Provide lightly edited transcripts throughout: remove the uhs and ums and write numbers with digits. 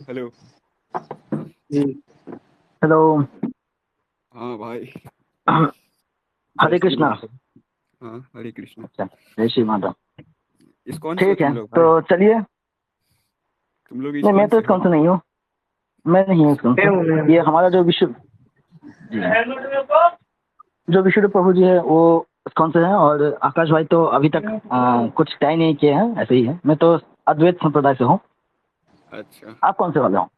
Hello. जी। Hello. हाँ भाई। जय हरे श्री कृष्णा। माधव। हाँ, हरे कृष्ण। अच्छा, जय श्री माता। इस्कॉन से हो ठीक है, तुम लोग तो भाई? चलिए। तुम लोग नहीं, मैं इस्कॉन तो से हो? इसकॉन से नहीं हूँ। मैं नहीं हूँ इसकॉन से। ये हमारा जो विश्व जी जो विष्णु प्रभु जी है वो इसकॉन से है। और आकाश भाई तो अभी तक कुछ तय नहीं किए हैं, ऐसे ही है। मैं तो अद्वैत संप्रदाय से हूँ। अच्छा। आप कौन से वाले हो?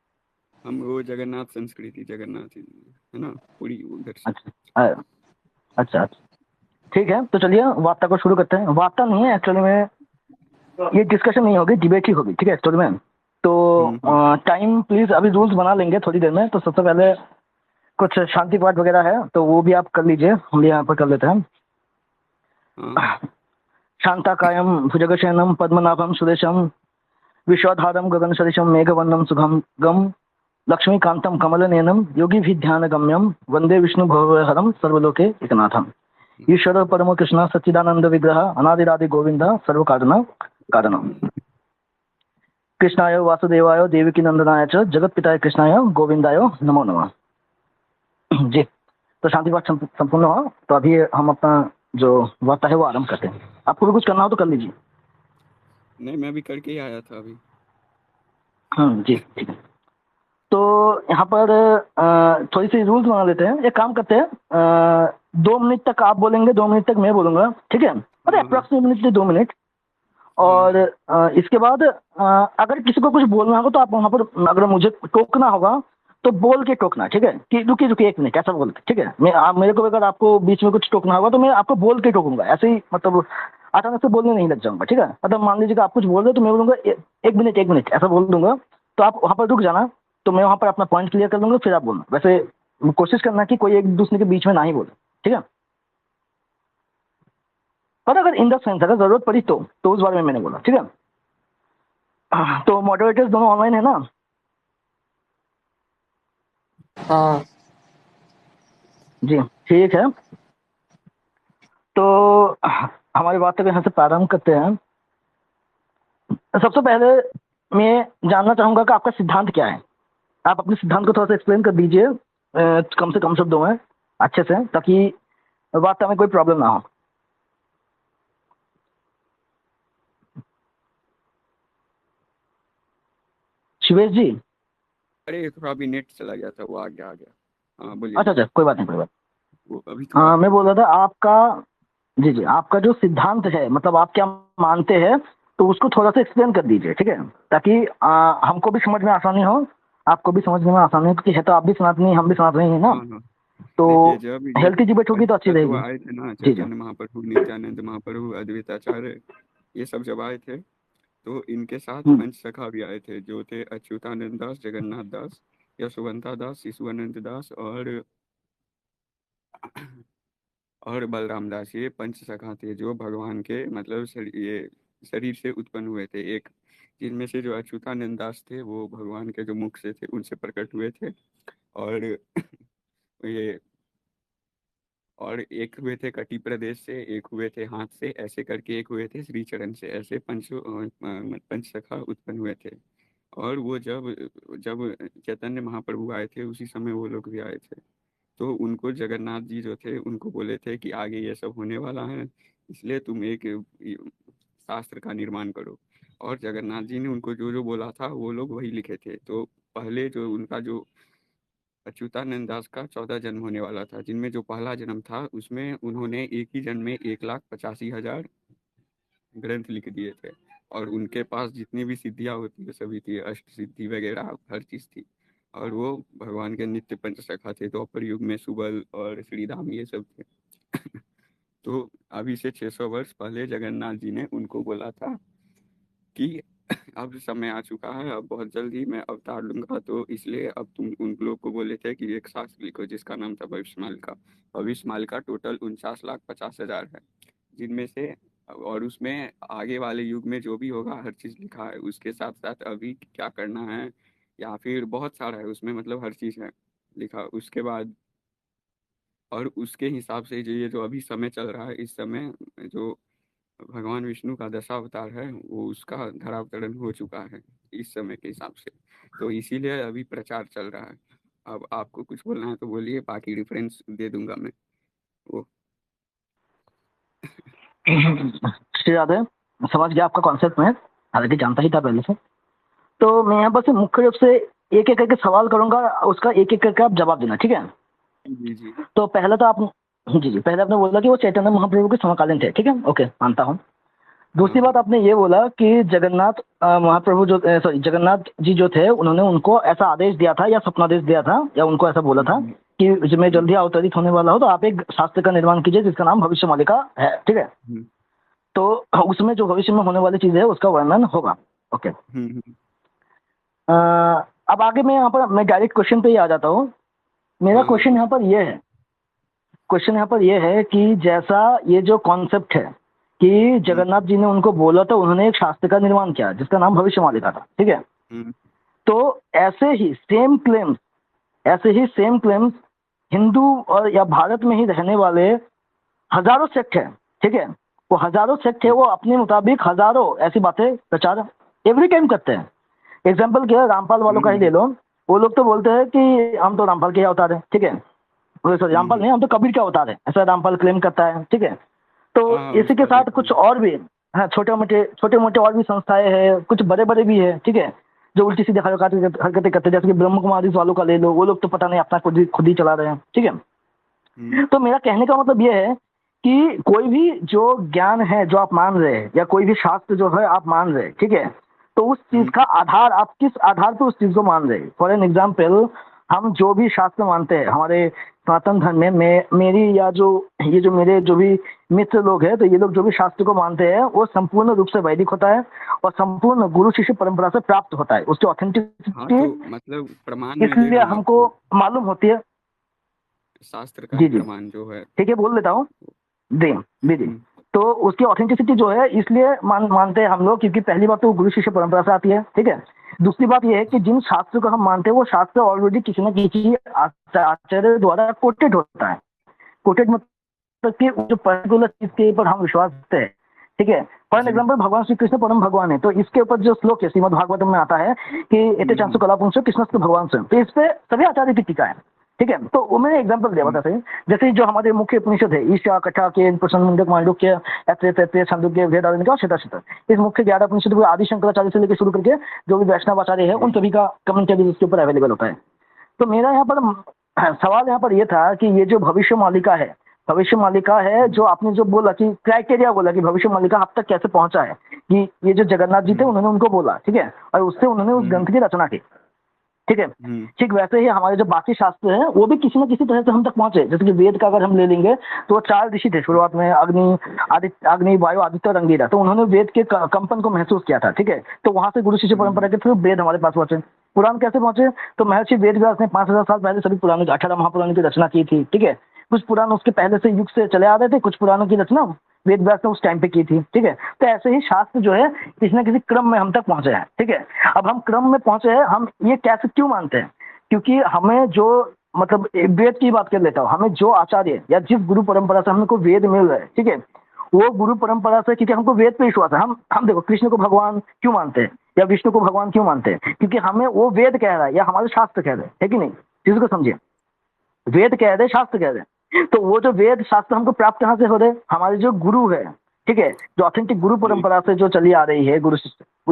हम वो जगन्नाथ संस्कृति, जगन्नाथ है ना, पूरी उधर से। अच्छा। अच्छा अच्छा। ठीक है, तो चलिए वार्ता को शुरू करते हैं। वार्ता नहीं है एक्चुअली में, ये डिस्कशन नहीं होगी, डिबेट ही होगी। ठीक है स्टोरी में। तो हम्म। टाइम प्लीज, अभी रूल्स बना लेंगे थोड़ी देर में। तो सबसे पहले कुछ शांति पाठ वगैरह है तो वो भी आप कर लीजिए, हम भी यहाँ पर कर लेते हैं। हाँ। शांताकायं भुजगशयनं पद्मनाभं सुरेशं विश्वाधारं गगनसदृशं मेघवर्णं शुभं गं लक्ष्मीकान्तं कमलनयनं योगिभिध्यानगम्यं वन्दे विष्णुभवहरं सर्वलोके एकनाथम्। ईश्वर परमो कृष्ण सच्चिदानंद विग्रह अनादिरादि गोविंद सर्वकारण कारणम। कृष्णाय वासुदेवाय देवकी नंदनाय च जगतपिताय कृष्णाय गोविंदाय नमो नमः। जी। तो शांति पाठ संपूर्ण हुआ। तो अभी हम अपना जो वार्ता है वो आरंभ करते हैं। आपको भी कुछ करना हो तो कर लीजिए। नहीं, मैं भी करके ही आया था अभी। जी ठीक है। तो यहाँ पर थोड़ी सी रूल्स बना लेते हैं। एक काम करते हैं, 2 मिनट तक आप बोलेंगे, 2 मिनट तक मैं बोलूंगा। ठीक है, अरे हाँ हाँ अप्रोक्सीमेटली 2 मिनट। हाँ। और इसके बाद अगर किसी को कुछ बोलना होगा तो आप वहां पर, अगर मुझे टोकना होगा तो बोल के टोकना। ठीक है, कि रुकिए रुकिए 1 मिनट ऐसा बोल के। ठीक है, मैं आप मेरे को, अगर आपको बीच में कुछ टोकना होगा तो मैं आपको बोल के टोकूंगा। ऐसे ही मतलब अचानक से बोलने नहीं लग जाऊंगा। ठीक है, मतलब मान लीजिए कि आप कुछ बोल रहे हो तो मैं बोलूंगा 1 मिनट 1 मिनट ऐसा बोल दूंगा। तो आप वहां पर रुक जाना। तो मैं वहां पर अपना पॉइंट क्लियर कर लूंगा, फिर आप बोलना। वैसे कोशिश करना कि कोई एक दूसरे के बीच में ना ही बोले। ठीक है, पर अगर इन द सेंस अगर जरूरत पड़ी तो उस बारे में मैंने बोला। ठीक है। तो मॉडरेटर्स दोनों ऑनलाइन है ना? हाँ। जी ठीक है। तो हमारी बात को यहाँ से प्रारंभ करते हैं। सबसे पहले मैं जानना चाहूंगा कि आपका सिद्धांत क्या है। आप अपने सिद्धांत को थोड़ा सा एक्सप्लेन कर दीजिए, कम से कम शब्दों में, अच्छे से, ताकि वार्ता में कोई प्रॉब्लम ना हो। शिवेश जी। अरे थोड़ा अभी नेट चला गया था, वो आ गया आ गया। हाँ बोलिए अच्छा बोलिए। अच्छा, कोई बात नहीं कोई बात वो अभी नहीं। थोड़ा मैं बोल रहा था आपका, जी जी, आपका जो सिद्धांत है, मतलब आप क्या मानते हैं, तो उसको थोड़ा सा एक्सप्लेन कर दीजिए। ठीक है, ताकि हमको भी समझ में आसानी हो, आपको भी समझने में आसानी हो, क्योंकि है तो आप भी सनातनी, हम भी सनातनी ही ना। हाँ हाँ। तो देखिए, जब ये हेल्थी डिबेट होगी तो अच्छी तत्व रहेगी। आए थे ना, जी जी। चैतन्य महाप्रभु, नित्यानंद महाप्रभु, अद्वैताचार्य, ये सब जब आए थे तो इनके साथ हम्म पंच सखा भी आए थे, जो थे अच्युतानंद दास, जगन्नाथ दास, यशोवंता दास, शिशुअनंत दास और बलराम दास। ये पंच सखा थे जो भगवान के मतलब ये शरीर से उत्पन्न हुए थे। एक जिनमें से जो अच्युतानंद दास थे वो भगवान के जो मुख से थे उनसे प्रकट हुए थे। और ये और एक हुए थे कटी प्रदेश से, एक हुए थे हाथ से, ऐसे करके एक हुए थे श्री चरण से। ऐसे पंच सखा उत्पन्न हुए थे। और वो जब जब चैतन्य महाप्रभु आए थे उसी समय वो लोग भी आए थे। तो उनको जगन्नाथ जी जो थे उनको बोले थे कि आगे ये सब होने वाला है, इसलिए तुम एक शास्त्र का निर्माण करो। और जगन्नाथ जी ने उनको जो जो बोला था वो लोग वही लिखे थे। तो पहले जो उनका जो अच्युतानंद दास का 14 जन्म होने वाला था, जिनमें जो पहला जन्म था उसमें उन्होंने एक ही जन्म में 1,85,000 ग्रंथ लिख दिए थे। और उनके पास जितनी भी सिद्धियां होती है सभी थी, अष्ट सिद्धि वगैरह हर चीज थी। और वो भगवान के नित्य पंच सखा थे। द्वापर युग में सुबल और श्रीराम ये सब थे। तो अभी से 600 वर्ष पहले जगन्नाथ जी ने उनको बोला था कि अब समय आ चुका है, अब बहुत जल्दी मैं अवतार लूंगा। तो इसलिए अब तुम उन लोग को बोले थे कि एक शास्त्र लिखो जिसका नाम था भविष्यमाल का। भविष्यमाल का टोटल 49,50,000 है, जिनमें से और उसमें आगे वाले युग में जो भी होगा हर चीज लिखा है। उसके साथ साथ अभी क्या करना है या फिर बहुत सारा है उसमें, मतलब हर चीज है लिखा उसके बाद। और उसके हिसाब से जो ये जो अभी समय चल रहा है, इस समय जो भगवान विष्णु का दशावतार है, वो उसका धरावतरण हो चुका है इस समय के हिसाब से। तो इसीलिए अभी प्रचार चल रहा है। अब आपको कुछ बोलना है तो बोलिए, बाकी रेफरेंस दे दूंगा मैं वो। श्री राधे, समझ गया आपका कॉन्सेप्ट में, हालांकि जानता ही था पहले से। तो मैं यहाँ पर से मुख्य रूप से एक एक करके सवाल करूंगा, उसका एक एक करके आप जवाब देना, ठीक है। जी जी। तो पहले तो आप, जी जी, पहले आपने बोला कि वो चैतन्य महाप्रभु के समकालीन थे, ठीक है, ओके, मानता हूँ। हाँ दूसरी बात हाँ। आपने ये बोला कि जगन्नाथ महाप्रभु जो, सॉरी, जगन्नाथ जी जो थे, उन्होंने उनको ऐसा आदेश दिया था या स्वप्नादेश दिया था या उनको ऐसा बोला था हम्म, कि मैं हम्म, जल्दी अवतरित होने वाला हूँ, तो आप एक शास्त्र का निर्माण कीजिए जिसका नाम भविष्यमालिका है, ठीक है। हम्म, तो उसमें जो भविष्य में होने वाली चीज है उसका वर्णन होगा, ओके। हम्म, अब आगे मैं यहाँ पर मैं डायरेक्ट क्वेश्चन पे ही आ जाता हूँ। मेरा हाँ हाँ, क्वेश्चन यहाँ पूछिए। पर ये है, क्वेश्चन यहाँ पर ये है कि जैसा ये जो कॉन्सेप्ट है कि हम्म, जगन्नाथ जी ने उनको बोला था, उन्होंने एक शास्त्र का निर्माण किया जिसका नाम भविष्यमालिका था, ठीक है। हम्म, तो ऐसे ही सेम क्लेम्स, ऐसे ही सेम क्लेम्स हिंदू और या भारत में ही रहने वाले हजारों सेक्ट है, ठीक है। वो हजारों सेक्ट है, हम्म, वो अपने मुताबिक हजारों ऐसी बातें प्रचार एवरी टाइम करते हैं। एग्जाम्पल क्या है, रामपाल वालों का ही ले हम्म, लो। वो लोग तो बोलते हैं कि हम तो रामपाल के ही अवतार हैं, ठीक है। सॉरी, रामपाल हम्म, नहीं, हम तो कबीर के अवतार है, ऐसा रामपाल क्लेम करता है, ठीक है। तो हाँ हाँ, इसी के उसका साथ देखा कुछ हूँ। और भी, हाँ, छोटे मोटे और भी संस्थाएं हैं, कुछ बड़े बड़े भी है, ठीक है, जो उल्टी सीधी हरकतें करते हैं, जैसे कि ब्रह्म कुमारी वालों का ले लो, वो लोग तो पता नहीं अपना खुद ही चला रहे हैं, ठीक है। हम्म, तो मेरा कहने का मतलब ये है कि कोई भी जो ज्ञान है जो आप मान रहे हैं या कोई भी शास्त्र जो है आप मान रहे हैं, ठीक है, तो उस चीज का हम्म, आधार, आप किस आधार पर उस चीज को मान रहे हैं। फॉर एन एग्जाम्पल, हम जो भी शास्त्र मानते हैं हमारे सनातन धर्म में, मेरी या जो ये जो मेरे जो भी मित्र लोग हैं, तो ये लोग जो भी शास्त्र को मानते हैं वो संपूर्ण रूप से वैदिक होता है और संपूर्ण गुरु शिष्य परंपरा से प्राप्त होता है, उसकी हाँ ऑथेंटिसिटी तो मतलब प्रमाण मैं दे इसलिए रहा हूँ हमको आपको, मालूम होती है। शास्त्र का ही जी जी, प्रमाण जो है। ठीक है, बोल देता हूँ, दें दीजिए। हम्म, तो उसकी ऑथेंटिसिटी जो है इसलिए मानते हैं हम लोग, क्योंकि पहली बात तो वो गुरु शिष्य परंपरा से आती है, ठीक है। दूसरी बात ये है कि जिन शास्त्र को हम मानते हैं वो शास्त्र ऑलरेडी किसी न किसी आचार्य द्वारा कोटेड होता है। कोटेड मतलब कि जो पर्टिकुलर चीज के ऊपर हम विश्वास करते हैं, ठीक है। For N G. एग्जाम्पल, भगवान श्री कृष्ण परम भगवान है, तो इसके ऊपर जो श्लोक है श्रीमद भागवतम में आता है कि एते चांसु कला पुंसो कृष्ण भगवान स्वयं, तो इस पे सभी आचार्य की टीका है, ठीक है। तो वो मैंने एग्जाम्पल दिया हम्म, बता सही। जैसे जो हमारे मुख्य उपनिषद है, ईशा, कथा के, प्रसन्न, मुंडक, मांडुक्य, ऐत्रेय, तैत्रेय, छांदोग्य, वेद आदि का क्षेत्र, इस मुख्य 11 उपनिषद को आदि शंकराचार्य से लेकर शुरू करके जो भी वैष्णव आचार्य है उन हम्म, सभी का कमेंटरी उसके ऊपर अवेलेबल होता है। तो मेरा यहाँ पर सवाल यहाँ पर ये था कि ये जो भविष्य मालिका है, भविष्य मालिका है जो आपने जो बोला कि क्राइटेरिया बोला कि भविष्य मालिका अब तक कैसे पहुंचा है, कि ये जो जगन्नाथ जी थे हम्म, उन्होंने उनको बोला, ठीक है, और उससे उन्होंने उस हम्म, ग्रंथ की रचना की, ठीक है। हम्म, ठीक वैसे ही हमारे जो बाकी शास्त्र हैं वो भी किसी न किसी तरह से हम तक पहुंचे। जैसे कि वेद का अगर हम ले लेंगे तो वो 4 ऋषि थे शुरुआत में, अग्नि, वायु, आदित्य और अंगिरा, तो उन्होंने वेद के कंपन को महसूस किया था, ठीक है। तो वहां से गुरु शिष्य परंपरा हम्म, के थ्रू वेद हमारे पास पहुंचे। पुराण कैसे पहुंचे, तो महर्षि वेद व्यास ने 5000 साल पहले सभी पुराणों की 18 महापुराणों की रचना की थी, ठीक है। कुछ पुराण उसके पहले से युग से चले आ रहे थे, कुछ पुराणों की रचना वेद व्यास ने उस टाइम पे की थी, ठीक है। तो ऐसे ही शास्त्र जो है किसी न किसी क्रम में हम तक पहुंचे हैं, ठीक है। अब हम क्रम में पहुंचे हैं, हम ये कैसे क्यों मानते हैं, क्योंकि हमें जो, मतलब वेद की बात कर लेता हूँ, हमें जो आचार्य या जिस गुरु परंपरा से हमको वेद मिल रहे हैं, ठीक है, वो गुरु परंपरा से, क्योंकि हमको वेद पे विश्वास है, हम देखो कृष्ण को भगवान क्यों मानते हैं या विष्णु को भगवान क्यों मानते हैं, क्योंकि हमें वो वेद कह रहा है या हमारे शास्त्र कह रहे हैं, है कि नहीं, चीज को समझिए। वेद कह रहे, शास्त्र कह रहे, तो वो जो वेद शास्त्र हमको प्राप्त कहाँ से हो रहे, हमारे जो गुरु है, ठीक है, जो ऑथेंटिक गुरु जी। परंपरा से जो चली आ रही है, गुरु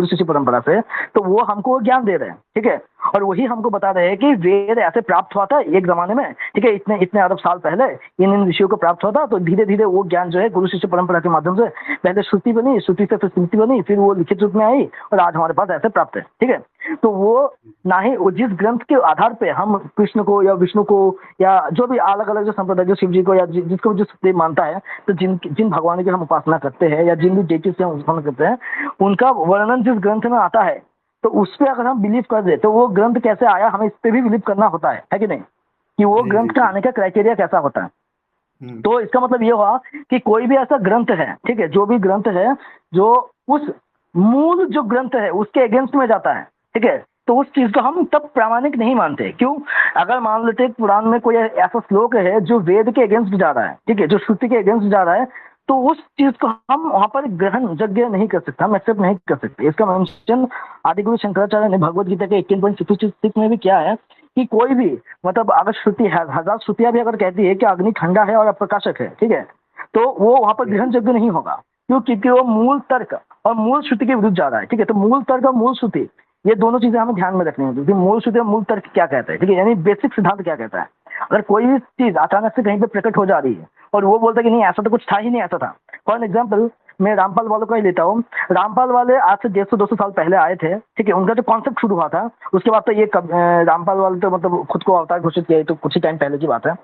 शिष्य परंपरा से, तो वो हमको ज्ञान दे रहे हैं, ठीक है। और वही हमको बता रहे हैं कि वेद ऐसे प्राप्त हुआ था एक जमाने में, ठीक है, इतने इतने अरब साल पहले इन इन ऋषियों को प्राप्त हुआ था। तो धीरे धीरे वो ज्ञान जो है गुरु शिष्य परंपरा के माध्यम से पहले श्रुति बनी, श्रुति से फिर स्मृति बनी, फिर वो लिखित रूप में आई और आज हमारे पास ऐसे प्राप्त है, ठीक है। तो वो ना ही वो जिस ग्रंथ के आधार पे हम कृष्ण को या विष्णु को या जो भी अलग अलग जो संप्रदाय, जो शिव जी को या जिसको जिस देव मानता है, तो जिन जिन भगवान की हम उपासना करते हैं या जिन भी डेटी से हम उपासना करते हैं, उनका वर्णन जिस ग्रंथ में आता है, तो उस पर अगर हम बिलीव कर दे तो वो ग्रंथ कैसे आया, हमें इस पे भी बिलीव करना होता है कि नहीं, कि वो जी ग्रंथ जी का जी। आने का क्राइटेरिया कैसा होता है। हम्म, तो इसका मतलब ये हुआ कि कोई भी ऐसा ग्रंथ है, ठीक है, जो भी ग्रंथ है जो उस मूल जो ग्रंथ है उसके अगेंस्ट में जाता है, ठीक है, तो उस चीज को हम तब प्रामाणिक नहीं मानते। क्यों, अगर मान लेते पुराण में कोई ऐसा श्लोक है जो वेद के अगेंस्ट जा रहा है, ठीक है, जो श्रुति के अगेंस्ट जा रहा है, तो उस चीज को हम वहां पर ग्रहण यज्ञ नहीं कर सकते, हम एक्सेप्ट नहीं कर सकते। इसका मेंशन आदिगुरु शंकराचार्य ने भगवत गीता के 18.66 में भी किया है कि कोई भी मतलब अगर श्रुति है, हजार श्रुतियां भी अगर कहती है कि अग्नि ठंडा है और अप्रकाशक है, ठीक है, तो वो वहां पर ग्रहण यज्ञ नहीं होगा। क्यों? क्योंकि वो मूल तर्क और मूल श्रुति के विरुद्ध जा रहा है, ठीक है। तो मूल तर्क और मूल श्रुति, ये दोनों चीजें हमें ध्यान में रखनी होगी कि मूल श्रुति और मूल तर्क क्या कहता है, ठीक है, यानी बेसिक सिद्धांत क्या कहता है। अगर कोई भी चीज अचानक से कहीं पे प्रकट हो जा रही है और वो बोलता है कि नहीं ऐसा तो कुछ था ही नहीं, ऐसा था। फॉर एग्जाम्पल मैं रामपाल वालों का ही लेता हूँ। रामपाल वाले आज से 150-200 साल पहले आए थे, ठीक है, उनका जो कॉन्सेप्ट शुरू हुआ था उसके बाद तो ये रामपाल वाले तो मतलब खुद को अवतार घोषित किया, तो कुछ ही टाइम पहले की बात है।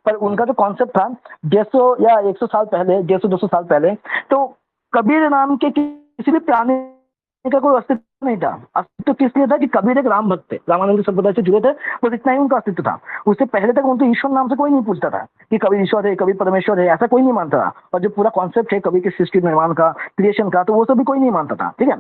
पर उनका जो कॉन्सेप्ट था 150 या 100 साल पहले, 150-200 साल पहले, तो कबीर नाम के किसी भी प्राणी का कोई अस्तित्व नहीं था। अस्तित्व किस लिए था कि कबीर एक राम भक्त थे, रामानंद संप्रदाय से जुड़े थे, बस इतना ही उनका अस्तित्व था। उससे पहले तक उनको ईश्वर नाम से कोई नहीं पूछता था कि कबीर ईश्वर है, कबीर परमेश्वर है, ऐसा कोई नहीं मानता था। और जो पूरा कॉन्सेप्ट है कबीर के सृष्टि निर्माण का, क्रिएशन का, तो वो सब भी कोई नहीं मानता था, ठीक है।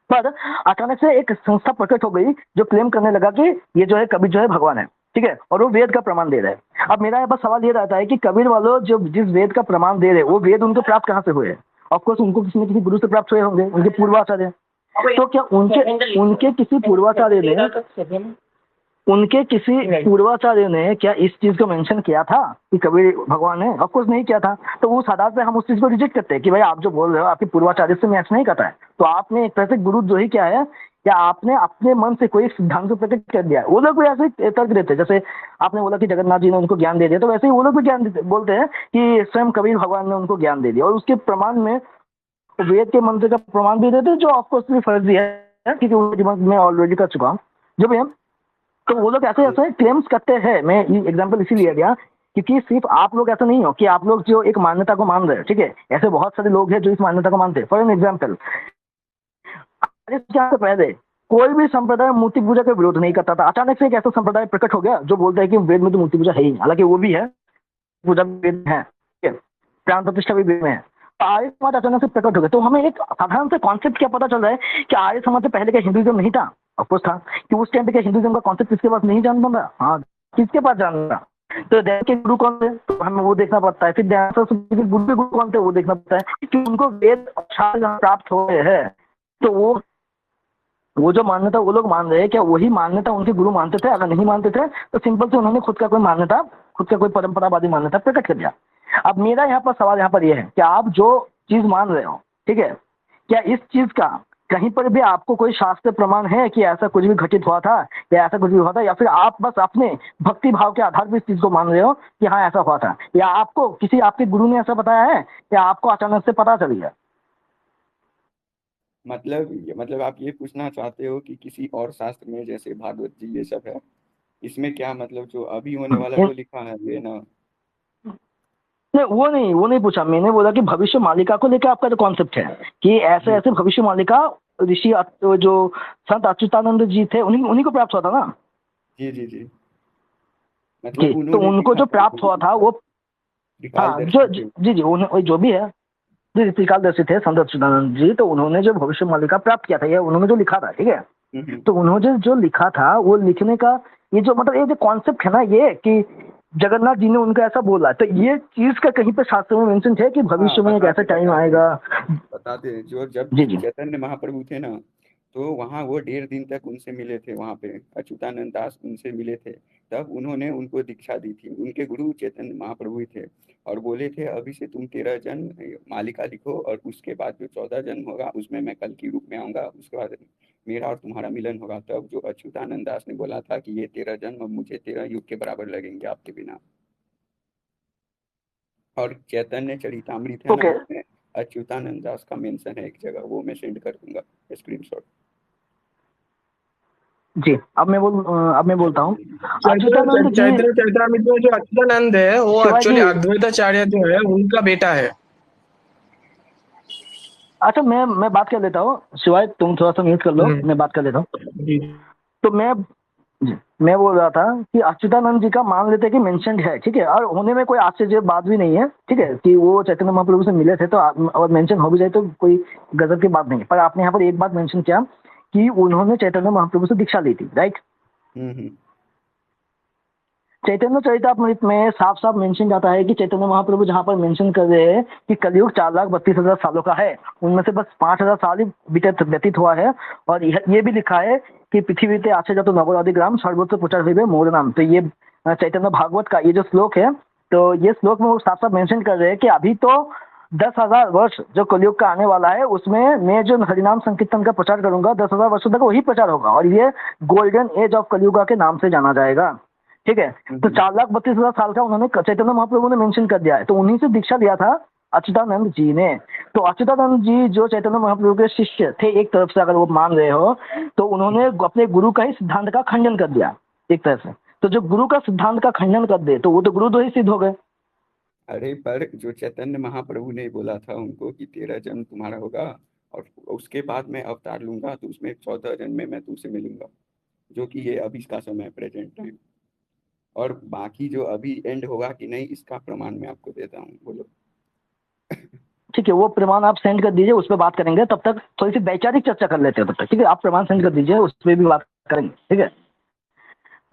पर अचानक से एक संस्था प्रकट हो गई जो क्लेम करने लगा कि ये जो है कबीर जो है भगवान है, ठीक है, और वो वेद का प्रमाण दे रहे हैं। अब मेरा यहाँ पर सवाल ये रहता है कि कबीर वालों जो जिस वेद का प्रमाण दे रहे हैं वो वेद उनको प्राप्त कहाँ से हुए? ऑफकोर्स उनको किसी न किसी गुरु से प्राप्त हुए होंगे, उनके पूर्वाचार्य। तो क्या उनके उनके किसी पूर्वाचार्य ने उनके किसी पूर्वाचार्य ने क्या इस चीज को मेंशन किया था कि कबीर भगवान है? ऑफकोर्स नहीं किया था। तो उस आधार पे हम उस चीज को रिजेक्ट करते हैं कि भाई आप जो बोल रहे हो आपके पूर्वाचार्य से मैच नहीं करता है। तो आपने एक तरह से गुरु जो ही क्या है, या आपने अपने मन से कोई सिद्धांत को प्रकट कर दिया। वो लोग भी ऐसे तर्क देते हैं, जैसे आपने बोला कि जगन्नाथ जी ने उनको ज्ञान दे दिया, तो वैसे ही वो लोग भी बोलते हैं कि स्वयं कबीर भगवान ने उनको ज्ञान दे दिया, और उसके प्रमाण में वेद के मंत्र का प्रमाण भी देते हैं, जो ऑफकोर्स भी फर्जी है क्योंकि उनके दिमाग में ऑलरेडी कर चुका हूँ जो भी है। तो वो लोग ऐसे ऐसे क्लेम्स करते हैं। मैं एग्जांपल इसीलिए दिया क्योंकि सिर्फ आप लोग ऐसा नहीं हो कि आप लोग जो एक मान्यता को मान रहे हो, ठीक है, ऐसे बहुत सारे लोग हैं जो इस मान्यता को मानते हैं। फॉर एन एग्जाम्पल, से पहले कोई भी संप्रदाय मूर्ति पूजा का विरोध नहीं करता था। अचानक से एक ऐसा संप्रदाय प्रकट हो गया जो बोलता है कि वेद में तो मूर्ति पूजा है ही नहीं, हालांकि वो भी है, पूजा भी वेद में है, ठीक है, प्राण प्रतिष्ठा भी वेद में है। तो आर्य समाज अचानक से प्रकट हो गए। तो हमें एक साधारण से कॉन्सेप्ट क्या पता चल रहा है कि आर्य समाज से पहले का हिंदुइज्म नहीं था। अफकोर्स था कि उस टाइम पे क्या हिंदुइज्म का कॉन्सेप्ट किसके पास नहीं जान पाता? हाँ, किसके पास जानना? तो दैव के गुरु कौन थे, तो हमें वो देखना पड़ता है। फिर दैव सरस्वती के गुरु कौन थे, वो देखना पड़ता है कि उनको वेद और शास्त्र प्राप्त हो गए हैं। तो वो जो मान्यता वो लोग मान रहे हैं, क्या वही मान्यता उनके गुरु मानते थे? अगर नहीं मानते थे तो सिंपल से उन्होंने खुद का कोई मान्यता, खुद का कोई परंपरावादी मान्यता प्रकट कर दिया। अब मेरा यहाँ पर सवाल यहाँ पर यह है कि आप जो चीज मान रहे हो, ठीक है, क्या इस चीज का कहीं पर भी आपको कोई शास्त्र प्रमाण है कि ऐसा कुछ भी घटित हुआ था, या ऐसा कुछ भी हुआ था, या फिर आप बस अपने भक्ति भाव के आधार पर इस चीज को मान रहे हो कि हाँ ऐसा हुआ था, या आपको किसी आपके गुरु ने ऐसा बताया है, या आपको अचानक से पता चल गया? मतलब आप ये पूछना चाहते हो कि किसी और शास्त्र में जैसे भागवत जी ये सब है, इसमें क्या मतलब जो अभी होने वाला जो लिखा है ये ना? नहीं, वो नहीं पूछा मैंने। बोला कि भविष्य मालिका को लेकर आपका जो कॉन्सेप्ट है कि ऐसे ऐसे भविष्य मालिका ऋषि जो संत अच्युतानंद जी थे उन्हीं उन्हीं को प्राप्त हुआ था ना? जी जी जी, जी, मतलब तो उन्होंने उनको लिखा जो था प्राप्त हुआ था वो, त्रिकाल हाँ, जो दर्शी थे। जी जी वही जो भी है, जी त्रिकालदर्शी थे संत अच्युतानंद जी। तो उन्होंने जो भविष्य मालिका प्राप्त किया था, ये उन्होंने जो लिखा था, ठीक है, हम्म। तो उन्होंने जो लिखा था वो लिखने का ये जो मतलब ये जो कॉन्सेप्ट है ना, ये कि जगन्नाथ जी ने उनको ऐसा बोला, तो ये चीज का कहीं पे शास्त्र में मेंशन है कि हाँ भविष्य में एक ऐसा बताते टाइम बताते आएगा? बताते हैं, जो जब जी जी चैतन्य महाप्रभु थे ना, तो वहाँ वो 1.5 दिन तक उनसे मिले थे, वहाँ पे अच्युतानंद दास उनसे मिले थे। तब उन्होंने उनको दीक्षा दी थी, उनके गुरु चैतन्य महाप्रभु ही थे। और बोले थे अभी से तुम 13 जन्म मालिका लिखो, और उसके बाद जो 14 जन्म होगा उसमें मैं कल की रूप में आऊंगा, उसके बाद मेरा और तुम्हारा मिलन होगा। तब जो अच्युतानंद दास ने बोला था कि ये 13 जन्म अब मुझे 13 युग के बराबर लगेंगे आपके बिना। और चैतन्य चरितामृत है ना, ओके। उसमें अच्युतानंद दास का मेंशन है एक जगह, वो मैं सेंड कर दूंगा स्क्रीनशॉट। जी, अब मैं बोलता हूँ। चैतन्य अच्युतानंद जी, चैतन्य चैतन्य में जो अच्युतानंद है वो शिवाजी, एक्चुअली अद्वैताचार्य जो है उनका बेटा है। अच्छा मैं बात कर लेता हूँ। शिवाय तुम थोड़ा सा म्यूट कर लो, हम्म। मैं बात कर लेता हूँ। जी। तो जी, मैं बोल रहा था कि अच्युतानंद जी का मान लेते हैं कि मेंशनड है, ठीक है, और होने में कोई आश्चर्य बात भी नहीं है, ठीक है, कि वो चैतन्य महाप्रभु से मिले थे, तो और मेंशन हो भी जाए तो कोई गजब की बात नहीं है। पर आपने यहाँ पर एक बात मेंशन किया कि उन्होंने चैतन्य महाप्रभु से दीक्षा ली थी, राइट? हम्म। चैतन्य चरितामृत में साफ साफ मेंशन जाता है कि चैतन्य महाप्रभु जहाँ पर मेंशन कर रहे हैं कि कलयुग 4,32,000 सालों का है, उनमें से बस 5,000 साल ही व्यतीत हुआ है। और ये भी लिखा है कि पृथ्वी ते आछे जत नगर अधिग्राम सर्वत्र प्रचार हुए मोर नाम। तो ये चैतन्य भागवत का ये जो श्लोक है, तो ये श्लोक में वो साफ साफ मेंशन कर रहे हैं कि अभी तो 10,000 वर्ष जो कलयुग का आने वाला है, उसमें मैं जो हरिनाम संकीर्तन का प्रचार करूंगा 10,000 वर्षों तक वही प्रचार होगा, और ये गोल्डन एज ऑफ कलयुगा के नाम से जाना जाएगा। ठीक है, तो 4,32,000 साल का उन्होंने चैतन्य महाप्रभु ने मेंशन कर दिया है, तो उन्हीं से दीक्षा लिया था अच्युतानंद जी ने। तो अच्युतानंद जी जो चैतन्य महाप्रभु के शिष्य थे, एक तरफ से अगर वो मान रहे हो, तो उन्होंने अपने गुरु का ही सिद्धांत का खंडन कर दिया एक तरह से। तो जो गुरु का सिद्धांत का खंडन कर दे तो वो तो गुरुद्रोही सिद्ध हो गए। अरे पर जो चैतन्य महाप्रभु ने बोला था उनको कि 13 जन्म तुम्हारा होगा और उसके बाद मैं अवतार लूंगा, तो उसमें 14 जन्म में मैं तुमसे मिलूंगा, जो कि ये अभी का समय प्रेजेंट टाइम। और बाकी जो अभी एंड होगा कि नहीं, इसका प्रमाण मैं आपको देता हूँ। बोलो। ठीक है, वो प्रमाण आप सेंड कर दीजिए, उस पर बात करेंगे। तब तक थोड़ी सी वैचारिक चर्चा कर लेते हैं तब तक, ठीक है? आप प्रमाण सेंड कर दीजिए, उस पर भी बात करेंगे, ठीक है?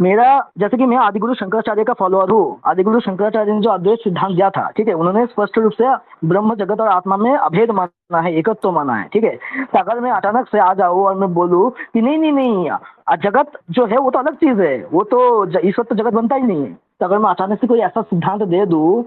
मेरा, जैसे कि मैं आदिगुरु शंकराचार्य का फॉलोअर हूँ। आदिगुरु शंकराचार्य ने जो अद्वैत सिद्धांत दिया था, ठीक है, उन्होंने स्पष्ट रूप से ब्रह्म जगत और आत्मा में अभेद माना है, एकत्व तो माना है, ठीक है? तो अगर मैं अचानक से आ जाऊँ और मैं बोलूँ कि नहीं नहीं नहीं, जगत जो है वो तो अलग चीज है, वो तो ईश्वर तो जगत बनता ही नहीं है, तो अगर मैं अचानक से कोई ऐसा सिद्धांत दे दूँ,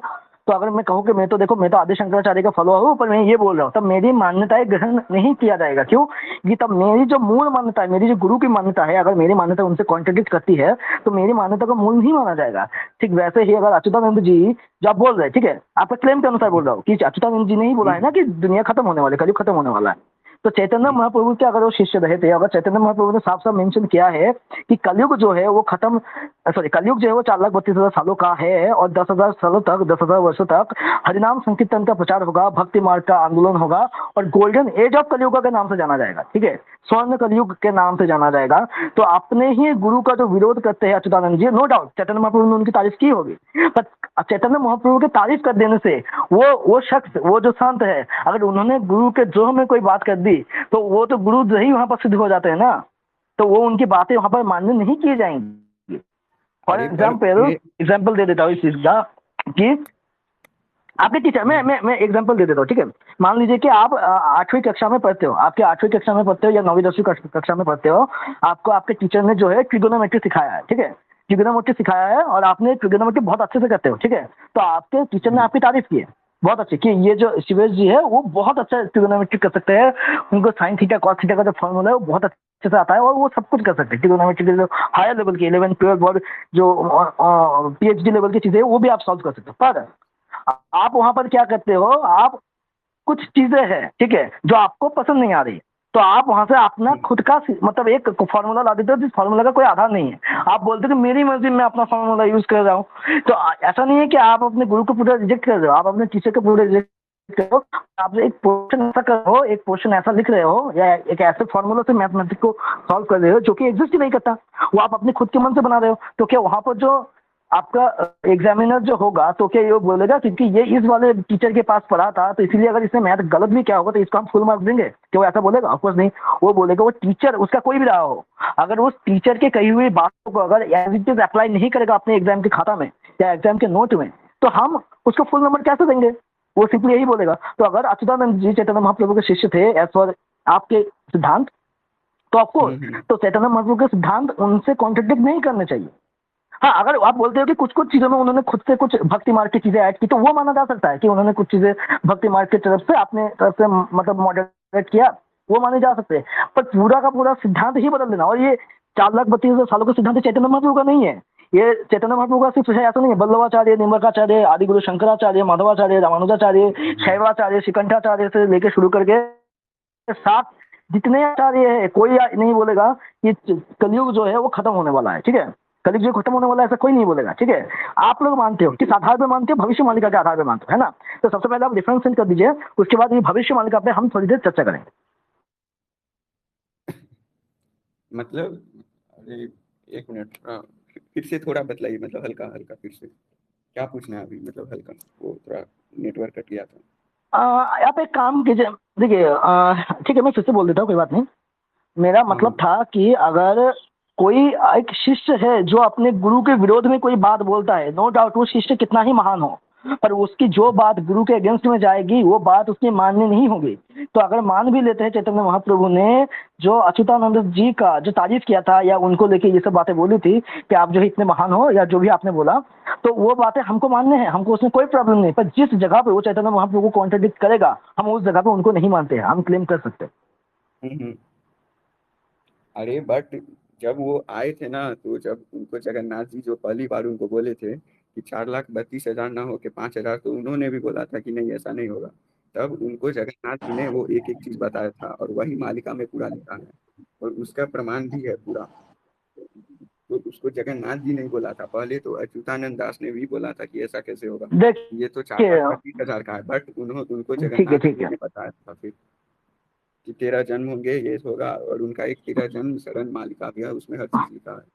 तो अगर मैं कहूँ कि मैं तो देखो मैं तो आदि शंकराचार्य का फॉलोअर हूँ, पर मैं ये बोल रहा हूँ, तब मेरी मान्यताएं ग्रहण नहीं किया जाएगा। क्यों? कि तब मेरी जो मूल मान्यता है, मेरी जो गुरु की मान्यता है, अगर मेरी मान्यता उनसे कॉन्ट्रडिक्ट करती है, तो मेरी मान्यता का मूल नहीं माना जाएगा। ठीक वैसे ही अगर अच्युतानंद जी जो आप बोल रहे हैं, ठीक है, आपका क्लेम के अनुसार बोल रहा हूँ कि अच्युतानंद जी ने ही बोला है ना कि दुनिया खत्म होने वाली, कलयुग खत्म होने वाला है। तो चैतन्य महाप्रभु के अगर वो शिष्य रहे थे, अगर चैतन्य महाप्रभु ने साफ साफ मेंशन किया है कि कलयुग जो है वो खत्म, सॉरी, कलयुग जो है वो 4,32,000 सालों का है, और 10,000 सालों तक, 10,000 वर्षों तक हरिनाम संकीर्तन का प्रचार होगा, भक्ति मार्ग का आंदोलन होगा, और गोल्डन एज ऑफ कलयुग के नाम से जाना जाएगा, ठीक है, स्वर्ण कलयुग के नाम से जाना जाएगा। तो अपने ही गुरु का जो विरोध करते हैं अच्युतानंद जी, नो डाउट चैतन्य महाप्रभु ने उनकी तारीफ की होगी, पर चैतन्य महाप्रभु की तारीफ कर देने से वो शख्स, वो जो संत है, अगर उन्होंने गुरु के द्रोह में कोई बात कर दी, तो वो तो गुरु ही वहां पर सिद्ध हो जाते हैं ना, तो वो उनकी बातें वहां पर मान्य नहीं की जाएंगी। फॉर अरे पर एग्जाम्पल, एग्जाम्पल दे देता हूँ इस चीज का कि आपके टीचर, मैं एग्जांपल दे देता हूँ, ठीक है? मान लीजिए कि आप 8वीं कक्षा में पढ़ते हो, आपके 8वीं कक्षा में पढ़ते हो या 9वीं 10वीं कक्षा में पढ़ते हो, आपको आपके टीचर ने जो है ट्रिगोनोमेट्री सिखाया है, ठीक है? ट्रिगोनोमेट्री सिखाया है और आपने ट्रिगोनोमेट्री बहुत अच्छे से करते हो, ठीक है? तो आपके टीचर ने आपकी तारीफ की है बहुत अच्छी, कि ये जो शिवेश जी है वो बहुत अच्छा ट्रिगोनोमेट्री कर सकते हैं, उनको साइन थीटा कॉस थीटा का जो फॉर्मूला है वो बहुत अच्छे से आता है, और वो सब कुछ कर सकते हैं। ट्रिगोनोमेट्री के जो हायर लेवल की 11 12 और जो PhD लेवल की चीजें वो भी आप सॉल्व कर सकते हो। पर आप वहां पर क्या करते हो, आप कुछ चीजें हैं, ठीक है, जो आपको पसंद नहीं आ रही, तो आप वहां से अपना खुद का मतलब एक फॉर्मूला ला देते हो जिस फॉर्मूला का कोई आधार नहीं है। आप बोलते हो कि मेरी मर्जी में अपना फॉर्मूला यूज कर रहा हूँ। तो ऐसा नहीं है कि आप अपने गुरु को पूरा रिजेक्ट कर रहे हो, आप अपने टीचर को पूरा रिजेक्ट कर रहे हो। आप एक पोर्शन ऐसा कर रहे हो, एक पोर्शन ऐसा लिख रहे हो, या एक ऐसे फॉर्मूला से मैथमेटिक्स को सॉल्व कर रहे हो जो कि एग्जिस्ट ही नहीं करता, वो आप अपने खुद के मन से बना रहे हो। तो क्या वहां पर जो आपका एग्जामिनर जो होगा, तो क्या ये बोलेगा क्योंकि ये इस वाले टीचर के पास पढ़ा था, तो इसलिए अगर इसने मैथ गलत भी क्या होगा तो इसको हम फुल मार्क्स देंगे? क्या वो ऐसा बोलेगा? ऑफकोर्स नहीं। वो बोलेगा, वो टीचर उसका कोई भी रहा हो, अगर उस टीचर के कही हुई बातों को अगर एज इट इज अप्लाई नहीं करेगा अपने एग्जाम के खाता में या एग्जाम के नोट में, तो हम उसको फुल नंबर कैसे देंगे? वो सिंपली यही बोलेगा। तो अगर अच्युतानंद जी चैतन्य महाप्रभु के शिष्य थे एज पर आपके सिद्धांत, तो आपको तो चैतन्य महाप्रभु के सिद्धांत उनसे कॉन्ट्रडिक्ट नहीं करने चाहिए। हाँ, अगर आप बोलते हो कि कुछ कुछ चीजों में उन्होंने खुद से कुछ भक्ति मार्ग की चीजें ऐड की, तो वो माना जा सकता है कि उन्होंने कुछ चीजें भक्ति मार्ग की तरफ से अपने तरफ से मतलब मॉडरेट किया, वो माने जा सकते हैं। पर पूरा का पूरा सिद्धांत ही बदल देना, और ये 4,32,000 सालों का सिद्धांत चैतन्य महाप्रभु का नहीं है, ये चैतन्य महाप्रभु का सिर्फ ऐसा नहीं है। बल्लभाचार्य, निम्बकाचार्य, आदिगुरु शंकराचार्य, माधवाचार्य, रामानुजाचार्य, शैवाचार्य, श्रीकंठाचार्य से लेकर शुरू करके 7 जितने आचार्य है, कोई नहीं बोलेगा कि कलयुग जो है वो खत्म होने वाला है, ठीक है? कलयुग जो खत्म होने वाला है ऐसा कोई नहीं बोलेगा, ठीक है? आप लोग मानते हो, किस आधार पे मानते हो? भविष्य मालिका के आधार पे मानते हो, है ना? तो सबसे पहले आप रेफरेंस सेंड कर दीजिए, उसके बाद ये भविष्य मालिका पे हम थोड़ी देर चर्चा करेंगे। मतलब अरे एक मिनट, फिर से थोड़ा बतलाइए, मतलब हल्का हल्का फिर से क्या पूछना है अभी, मतलब हल्का, वो थोड़ा नेटवर्क कट गया था। आप एक काम कीजिए, देखिए, ठीक है, मैं फिर से बोल देता हूँ, कोई बात नहीं। मेरा मतलब था कि अगर कोई एक शिष्य है जो अपने गुरु के विरोध में कोई बात बोलता है, नो डाउट वो शिष्य कितना ही महान हो, पर उसकी जो बात गुरु के अगेंस्ट में जाएगी वो बात उसकी माननी नहीं होगी। तो अगर मान भी लेते हैं चैतन्य महाप्रभु ने जो अच्युतानंद जी का जो तारीफ किया था या उनको लेके ये सब बातें बोली थी कि आप जो है इतने महान हो या जो भी आपने बोला, तो वो बातें हमको मानने हैं, हमको उसमें कोई प्रॉब्लम नहीं। पर जिस जगह पे वो चैतन्य महाप्रभु को कॉन्ट्रडिक्ट करेगा, हम उस जगह पे उनको नहीं मानते हैं, हम क्लेम कर सकते हैं। हम्म। अरे बट जब वो आए थे ना, तो जब उनको जगन्नाथ जी जो पहली बार उनको बोले थे कि 4,32,000 ना हो के 5,000, तो उन्होंने भी बोला था कि नहीं ऐसा नहीं होगा। तब उनको जगन्नाथ जी ने वो एक एक चीज बताया था, और वही मालिका में पूरा लिखा है, और उसका प्रमाण भी है पूरा। तो उसको जगन्नाथ जी ने बोला था, पहले तो अच्युतानंद दास ने भी बोला था कि ऐसा कैसे होगा, ये तो चार देखिए, लाख बत्तीस हजार का है। बट उनको ठीक है जगन्नाथ ठीक जी है ने बताया था फिर कि तेरा जन्म होंगे, ये होगा, और उनका एक तेरा जन्म शरण मालिका भी है, उसमें हर चीज लिखा है।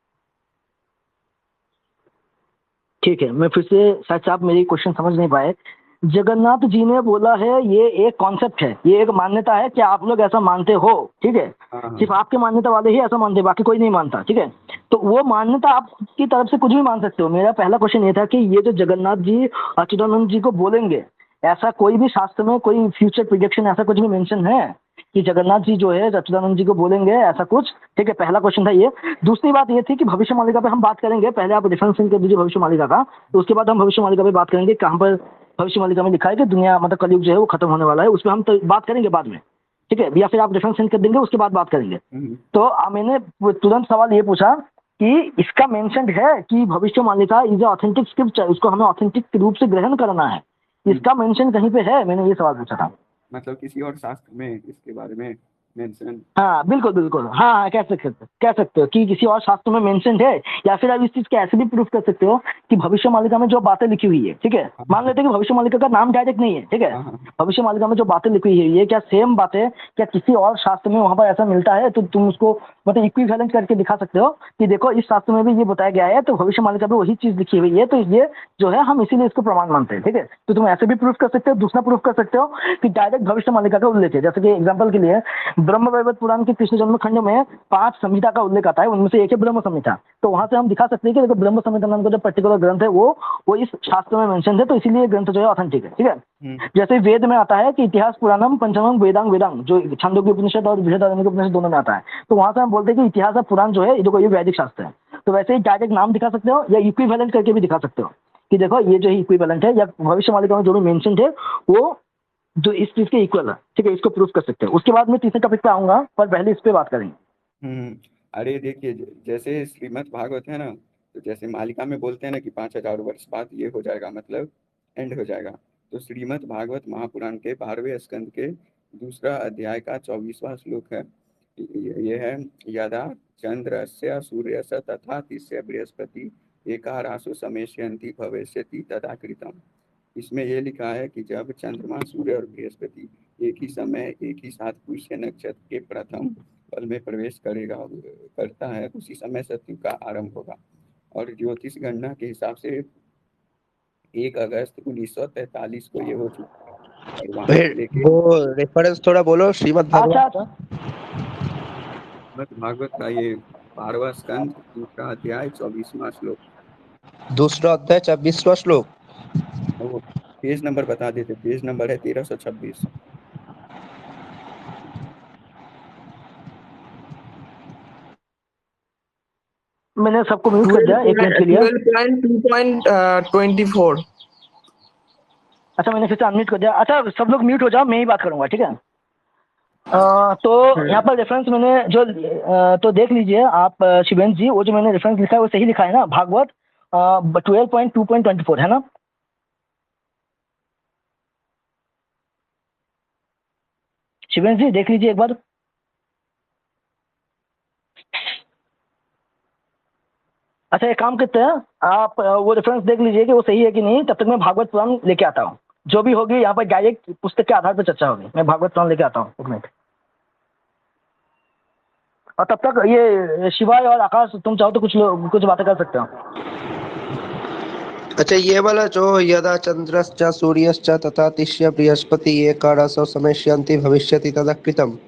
ठीक है, मैं फिर से, शायद से आप मेरी क्वेश्चन समझ नहीं पाए। जगन्नाथ जी ने बोला है ये एक कॉन्सेप्ट है, ये एक मान्यता है कि आप लोग ऐसा मानते हो, ठीक है। हाँ हाँ। सिर्फ आपके मान्यता वाले ही ऐसा मानते हैं, बाकी कोई नहीं मानता, ठीक है। तो वो मान्यता आपकी तरफ से कुछ भी मान सकते हो। मेरा पहला क्वेश्चन ये था कि ये जो जगन्नाथ जी अच्युतानंद जी को बोलेंगे, ऐसा कोई भी शास्त्र में कोई फ्यूचर प्रिडिक्शन ऐसा कुछ भी मेंशन है कि जगन्नाथ जी जो है अच्युतानंद जी को बोलेंगे ऐसा कुछ? ठीक है, पहला क्वेश्चन था ये। दूसरी बात ये थी कि भविष्य मालिका पे हम बात करेंगे, पहले आप रेफरेंस कर दीजिए भविष्य मालिका का, तो उसके बाद हम भविष्य मालिका पे बात करेंगे कहाँ पर भविष्य मालिका में लिखा है कि दुनिया मतलब कलयुग जो है वो खत्म होने वाला है, उस पर हम तो बात करेंगे बाद में, ठीक है। या फिर आप रेफरेंस सेंड कर देंगे उसके बाद बात करेंगे। तो मैंने तुरंत सवाल ये पूछा कि इसका मेंशन है कि भविष्य मालिका इज ऑथेंटिक स्क्रिप्ट, उसको हमें ऑथेंटिक रूप से ग्रहण करना है, इसका मेंशन कहीं पे है? मैंने ये सवाल पूछा था। मतलब किसी और शास्त्र में इसके बारे में मेंशन? हाँ बिल्कुल बिल्कुल, हाँ हाँ, कह सकते हो कि किसी और शास्त्र में मेंशन है, या फिर आप इस चीज के ऐसे भी प्रूफ कर सकते हो कि भविष्य मालिका में जो बातें लिखी हुई है, ठीक है, मान लेते हैं कि भविष्य मालिका का नाम डायरेक्ट नहीं है, ठीक है, भविष्य मालिका में जो बातें लिखी हुई है क्या सेम बातें क्या किसी और शास्त्र में वहां पर ऐसा मिलता है? तो तुम उसको मतलब इक्विवेलेंट करके दिखा सकते हो कि देखो इस शास्त्र में भी ये बताया गया है, तो भविष्य मालिका में वही चीज लिखी हुई है, तो ये जो है हम इसीलिए इसको प्रमाण मानते हैं, ठीक है। तो तुम ऐसे भी प्रूफ कर सकते हो। दूसरा प्रूफ कर सकते हो कि डायरेक्ट भविष्य मालिका का उल्लेख है, जैसे कि एग्जाम्पल के लिए ब्रह्म वैवर्त पुराण के कृष्ण जन्म खंड में 5 संहिता का उल्लेख आता है, उनमें से एक है ब्रह्म संहिता। तो वहां से हम दिखा सकते हैं कि देखो ब्रह्म संहिता नाम का जो पर्टिकुलर ग्रंथ है वो इस शास्त्र में मेंशन है, तो इसीलिए ग्रंथ जो है ऑथेंटिक है, ठीक है। जैसे वेद में आता है कि इतिहास पुराणम पंचमम वेदांग वेदांग, जो छांदोग्य उपनिषद और बृहदारण्यक उपनिषद दोनों में आता है, तो वहां से हम बोलते हैं कि इतिहास और पुराण जो है ये देखो ये वैदिक शास्त्र है। तो वैसे ही डायरेक्ट नाम दिखा सकते हो या इक्विवेलेंट करके भी दिखा सकते हो कि देखो ये जो है इक्विवेलेंट है, या भविष्य मालिका में जो भी मेंशन है वो जो इस चीज के इक्वल है, ठीक है, इसको प्रूफ कर सकते हैं। उसके बाद में तीसरे टॉपिक पे आऊंगा, पर पहले इस पे बात करेंगे। अरे देखिए, जैसे श्रीमद् भागवत है ना, तो जैसे मालिका में बोलते हैं ना कि 5,000 वर्ष बाद ये हो जाएगा, मतलब एंड हो जाएगा। तो श्रीमद् भागवत महापुराण के 12वें स्कंद के दूसरा अध्याय का 24वां श्लोक है। ये है, यदा चंद्रस्य सूर्यस्य तथा तिस्य बृहस्पति एकारासु समेष्यन्ति भविष्यति तदा कृतम्। इसमें ये लिखा है कि जब चंद्रमा, सूर्य और बृहस्पति एक ही समय एक ही साथ पुष्य नक्षत्र के प्रथम फल में प्रवेश करता है, उसी समय सत्यु का आरंभ होगा। और ज्योतिष गणना के हिसाब से 1 अगस्त 1943 को ये हो चुका है, और वहां से लेके वो रेफरेंस थोड़ा बोलो श्रीमद् अच्छा भागवत का। भागवत का ये 12वां स्कंद दूसरा अध्याय 24वां श्लोक। दूसरा अध्याय 26वां श्लोक। वो पेज नंबर बता देते, पेज नंबर है 1326। मैंने सबको म्यूट कर दिया 1 मिनट के लिए। 12.2.24। अच्छा, मैंने फिर से अनम्यूट कर दिया। अच्छा, सब लोग म्यूट हो जाओ, मैं ही बात करूंगा, ठीक है। तो यहाँ पर रेफरेंस मैंने जो तो देख लीजिए आप शिवेंद्र जी, वो जो मैंने रेफरेंस लिखा है वो सही लिखा है ना, भागवत 12.2.24 है ना? शिवेंद्र जी देख लीजिए एक बार। अच्छा, एक काम करते हैं, आप वो रेफरेंस देख लीजिए कि वो सही है कि नहीं, तब तक मैं भागवत पुराण लेके आता हूँ। जो भी होगी यहाँ पर डायरेक्ट पुस्तक के आधार पर चर्चा होगी। मैं भागवत पुराण लेके आता हूँ, 1 मिनट। और तब तक ये शिवाय और आकाश, तुम चाहो तो कुछ बातें कर सकते हो। अच्छा, ये वाला जो यदा चंद्रश्च सूर्यश्च तथा तिष्य बृहस्पति एकादशो समेष्यन्ति भविष्यति तदा कृतम्।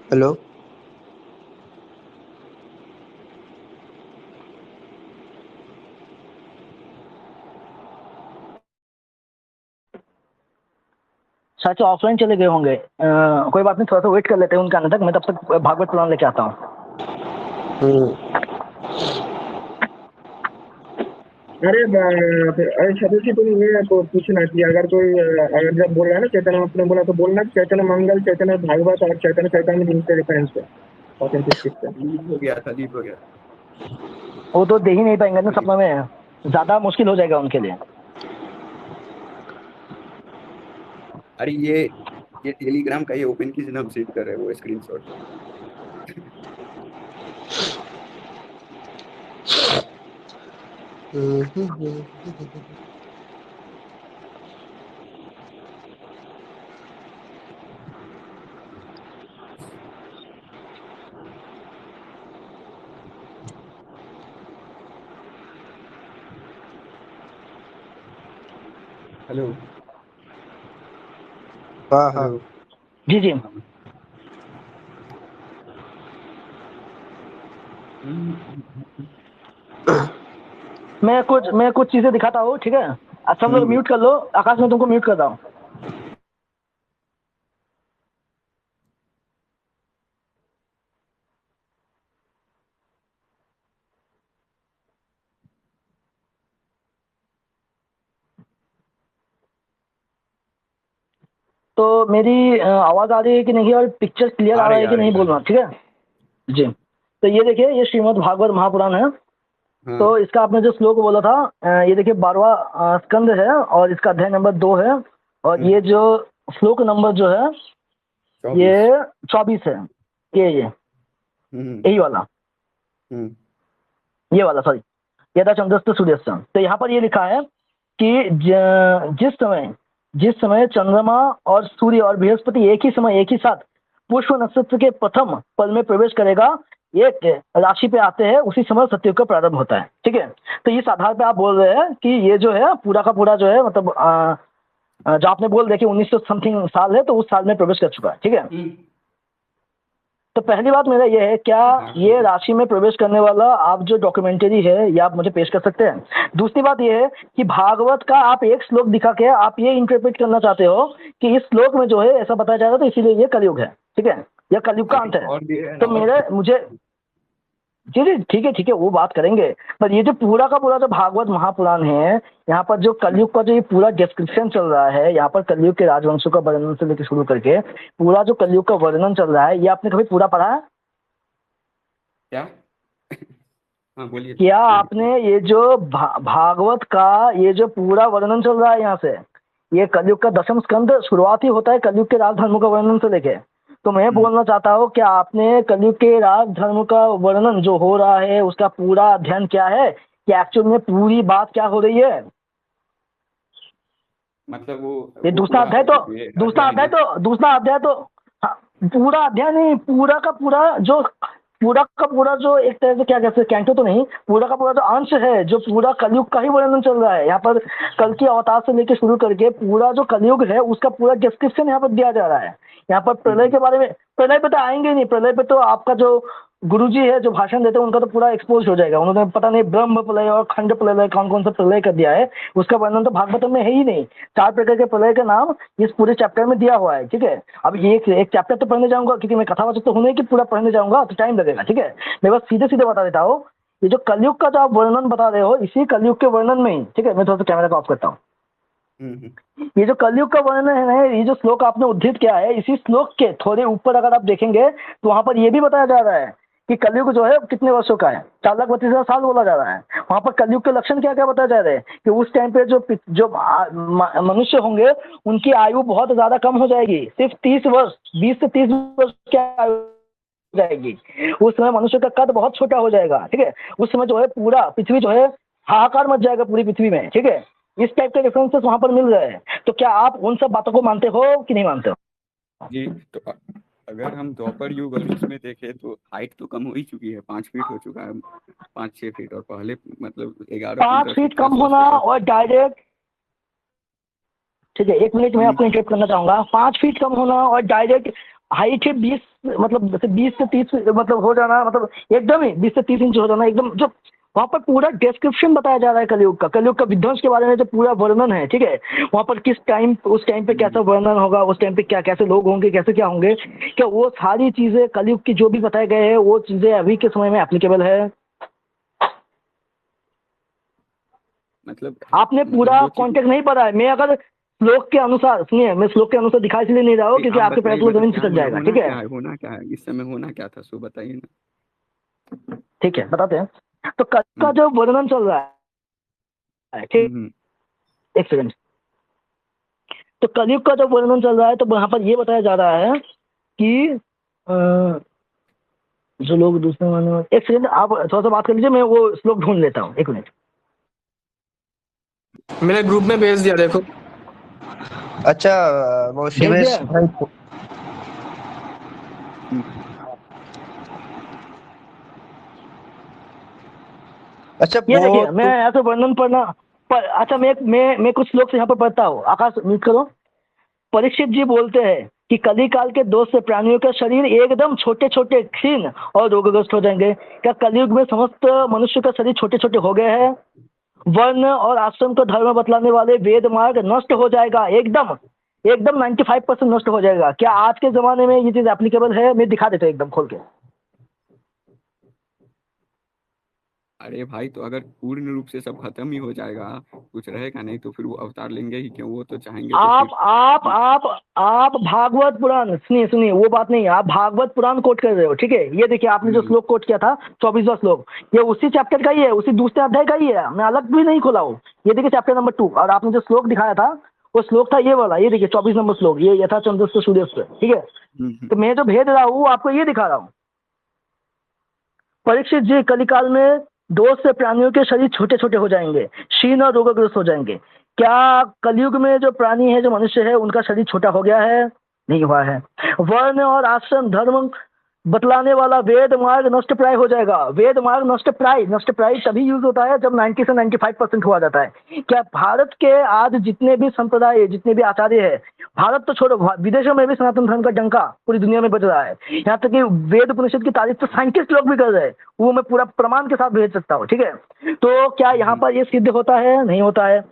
हेलो। शायद ऑफलाइन चले गए होंगे। कोई बात नहीं, थोड़ा सा वेट कर लेते हैं उनके आने तक, मैं तब तक भागवत पुराण लेके आता हूँ। अरे अरे सदस्य तुम ये तो पूछना कि अगर कोई अगर जब बोल रहा है ना चैतन्य आपने बोला तो बोलना चैतन्य मंगल, चैतन्य भागवत और चैतन्य चैतन्य जिनसे रेफरेंस है ऑथेंटिसिटी से। लीव हो गया था, लीव हो गया। वो तो दे ही नहीं पाएंगे ना सपना में, ज्यादा मुश्किल हो जाएगा उनके लिए। अरे ये टेलीग्राम का ये ओपन किसी ने हम सेव कर रहे हैं वो स्क्रीनशॉट। हेलो हाँ हाँ। हेलो। जी जी। हाँ। मैं कुछ चीजें दिखाता हूँ, ठीक है? आप सब लोग हम्म, म्यूट कर लो, आकाश मैं तुमको म्यूट कर रहा हूँ। तो मेरी आवाज आ रही है कि नहीं, और पिक्चर क्लियर आ रहा है कि नहीं, बोलना, ठीक है? जी। तो ये देखिए, ये श्रीमद् भागवत महापुराण है। हाँ। तो इसका आपने जो श्लोक बोला था, ये देखिए 12वां स्कंद है, और इसका अध्याय नंबर 2 है। और ये जो श्लोक नंबर जो है 24। ये 24 है। ये हम्म यही वाला, हम्म ये वाला, सॉरी। यदा चंद्रस्त सूर्यस्त। तो यहाँ पर ये लिखा है कि जिस समय चंद्रमा और सूर्य और बृहस्पति एक ही समय एक ही साथ पुष्प नक्षत्र के प्रथम पल में प्रवेश करेगा, एक राशि पे आते हैं, उसी समय सत्युग का प्रारंभ होता है, ठीक है? तो इस आधार पे आप बोल रहे हैं कि ये जो है पूरा का पूरा जो है, मतलब जो आपने बोल दिया कि 1900 समथिंग साल है, तो उस साल में प्रवेश कर चुका है, ठीक है? तो पहली बात मेरा ये है, क्या ये राशि में प्रवेश करने वाला आप जो डॉक्यूमेंट्री है ये आप मुझे पेश कर सकते हैं? दूसरी बात ये है कि भागवत का आप एक श्लोक दिखा के आप ये इंटरप्रेट करना चाहते हो कि इस श्लोक में जो है ऐसा बताया जा रहा है, तो इसीलिए ये कलयुग है, ठीक है? यह कलयुग का अंत है। और भी है तो ना, मेरे मुझे जी जी, ठीक है, वो बात करेंगे। पर ये जो पूरा का पूरा जो भागवत महापुराण है, यहाँ पर जो कलयुग का जो ये पूरा डिस्क्रिप्शन चल रहा है, यहाँ पर कलयुग के राजवंशों का वर्णन से लेकर शुरू करके पूरा जो कलयुग का वर्णन चल रहा है, ये आपने कभी पूरा पढ़ा है? क्या? हाँ बोलिए क्या बोलिए। आपने ये जो भागवत का ये जो पूरा वर्णन चल रहा है यहाँ से, ये कलयुग का 10वां स्कंद शुरुआत ही होता है कलयुग के राजधर्म का वर्णन से लेके। तो मैं बोलना चाहता हूँ कि आपने कलयुग के राजधर्म का वर्णन जो हो रहा है उसका पूरा अध्ययन क्या है, कि एक्चुअल में पूरी बात क्या हो रही है? मतलब ये वो पूरा दूसरा अध्याय तो हाँ, पूरा अध्याय नहीं, पूरा का पूरा जो एक तरह से क्या कहते हैं, कैंटो तो नहीं, पूरा का पूरा जो अंश है, जो पूरा कलयुग का ही वर्णन चल रहा है यहाँ पर, कल की अवतार से लेकर शुरू करके पूरा जो कलयुग है उसका पूरा डिस्क्रिप्शन यहाँ पर दिया जा रहा है। यहाँ पर प्रलय के बारे में, प्रलय पे तो आएंगे ही नहीं, प्रलय पे तो आपका जो गुरुजी है जो भाषण देते हैं उनका तो पूरा एक्सपोज हो जाएगा, उन्होंने पता नहीं ब्रह्म प्रलय और खंड प्रलय कौन कौन सा प्रलय कर दिया है, उसका वर्णन तो भागवतम में है ही नहीं। 4 प्रकार के प्रलय का नाम इस पूरे चैप्टर में दिया हुआ है, ठीक है? अब ये एक चैप्टर तो पढ़ने जाऊंगा, क्योंकि मैं कथावाचक तो हूं नहीं कि पूरा पढ़ने जाऊंगा, तो टाइम लगेगा, ठीक है? मैं बस सीधे सीधे बता देता हूँ, ये जो कलयुग का जो आप वर्णन बता रहे हो, इसी कलयुग के वर्णन में ही, ठीक है? मैं थोड़ा सा कैमरा को ऑफ करता हूँ। ये जो कलयुग का वर्णन है ना, ये जो श्लोक आपने उद्धृत किया है, इसी श्लोक के थोड़े ऊपर अगर आप देखेंगे तो वहां पर ये भी बताया जा रहा है कि कलयुग जो है कितने वर्षों का है, 4,32,000 साल बोला जा रहा है। वहां पर कलयुग के लक्षण क्या क्या बताया जा रहे हैं, कि उस टाइम पे जो मनुष्य होंगे उनकी आयु बहुत ज्यादा कम हो जाएगी, सिर्फ 30 वर्ष, 20 से 30 वर्ष की आयु हो जाएगी। उस समय मनुष्य का कद बहुत छोटा हो जाएगा, ठीक है? उस समय जो है पूरा पृथ्वी जो है हाहाकार मच जाएगा पूरी पृथ्वी में, ठीक है? इस टाइप के रेफरेंसेस वहां पर मिल रहे हैं। तो क्या आप उन सब बातों को मानते हो कि नहीं मानते हो? जी। तो अगर हम द्वापर युग और इसमें देखें तो हाइट तो कम हो ही चुकी है, 5 फीट हो चुका है, 5-6 फीट। और पहले मतलब 11 5 15 फीट फीट का कम सोच होना होता था। और डायरेक्ट, ठीक है, 1 मिनट में हम्म, आपको इंटरप्ट करना चाहूंगा। 5 फीट कम होना और डायरेक्ट हाइट है 20, मतलब जैसे 20 से 30 मतलब हो जाना, मतलब एकदम ही 20 से 30 इंच हो जाना एकदम। जो वहाँ पर पूरा डिस्क्रिप्शन बताया जा रहा है कलयुग का विध्वंस के बारे में जो पूरा वर्णन है, ठीक है। वहाँ पर किस टाइम, उस टाइम पे कैसा वर्णन होगा, उस टाइम पे क्या कैसे लोग होंगे, कैसे क्या होंगे, क्या वो सारी चीजें कलयुग की जो भी बताए गए हैं वो चीजें अभी के समय में एप्लीकेबल है। मतलब आपने मतलब पूरा जो चीज कॉन्टेक्ट नहीं पढ़ा है। मैं अगर श्लोक के अनुसार, सुनिए, मैं श्लोक के अनुसार दिखा इसलिए नहीं रहा हूँ भाई क्योंकि आप आपके पैर बताइए, तले मतलब जमीन क्या खिसक जाएगा, ठीक होना है। क्या है, होना क्या है इस समय, होना क्या था, सो बताइए ना। ठीक है, बताते हैं। तो कल का हम्म जो वर्णन चल रहा है, ठीक, हम्म। एक सेकंड। तो कलयुग का जो वर्णन चल रहा है तो वहां पर ये बताया जा रहा है कि जो लोग दूसरे मानने वाले, एक सेकंड आप थोड़ा सा बात कर लीजिए, मैं वो श्लोक ढूंढ लेता हूँ, एक मिनट। मैंने ग्रुप में भेज दिया, देखो। अच्छा वो भेज शिवेश दिया। भाई। हम्म। अच्छा ये वो देखिए, मैं तो ऐसे वर्णन पढ़ना अच्छा, मैं कुछ श्लोक से यहाँ पर पढ़ता हूँ। आकाश म्यूट करो। परीक्षित जी बोलते हैं कि कली काल के दोष से प्राणियों का शरीर एकदम छोटे छोटे, क्षीण और रोगग्रस्त हो जाएंगे। क्या कलयुग में समस्त मनुष्य का शरीर छोटे छोटे हो गए हैं? वर्ण और आश्रम का धर्म बतलाने वाले वेद मार्ग नष्ट हो जाएगा, एकदम एकदम 95% नष्ट हो जाएगा। क्या आज के जमाने में ये चीज एप्लीकेबल है? मैं दिखा देता हूँ एकदम खोल के। अरे भाई, तो अगर पूर्ण रूप से सब खत्म ही हो जाएगा, कुछ रहेगा नहीं, तो फिर वो अवतार लेंगे ही क्यों? वो तो चाहेंगे तो आप फिर। आप आप आप भागवत पुराण सुनिए, सुनिए, वो बात नहीं है। आप भागवत पुराण कोट कर रहे हो, ठीक है। ये देखिए, आपने जो हम्म श्लोक कोट किया था, 24वां श्लोक, ये उसी चैप्टर का ही है, उसी दूसरे अध्याय का ही है। मैं अलग भी नहीं खोला हूँ। ये देखिए चैप्टर नंबर 2, और आपने जो श्लोक दिखाया था वो श्लोक था ये वाला। ये देखिए 24 नंबर श्लोक, ये यथा चंद्रस्थ सूर्यस्थ, ठीक है। हम्म। तो मैं जो भेज रहा हूँ आपको ये दिखा रहा हूँ। परीक्षित जी, कलिकाल में दोष से प्राणियों के शरीर छोटे छोटे हो जाएंगे, क्षीण और रोगग्रस्त हो जाएंगे। क्या कलयुग में जो प्राणी है, जो मनुष्य है, उनका शरीर छोटा हो गया है? नहीं हुआ है। वर्ण और आश्रम धर्म बतलाने वाला वेद मार्ग नष्ट प्राय हो जाएगा। वेद मार्ग नष्ट प्राय तभी यूज होता है जब 90 से 95% हुआ जाता है। क्या भारत के आज जितने भी संप्रदाय, जितने भी आचार्य है, भारत तो छोड़ो, विदेशों में भी सनातन धर्म का डंका पूरी दुनिया में बज रहा है। यहाँ तक कि वेद उपनिषद की तारीफ तो साइंटिस्ट लोग भी कर रहे हैं, वो मैं पूरा प्रमाण के साथ भेज सकता हूँ, ठीक है। तो क्या यहाँ हम्म। पर ये सिद्ध होता है? नहीं होता है।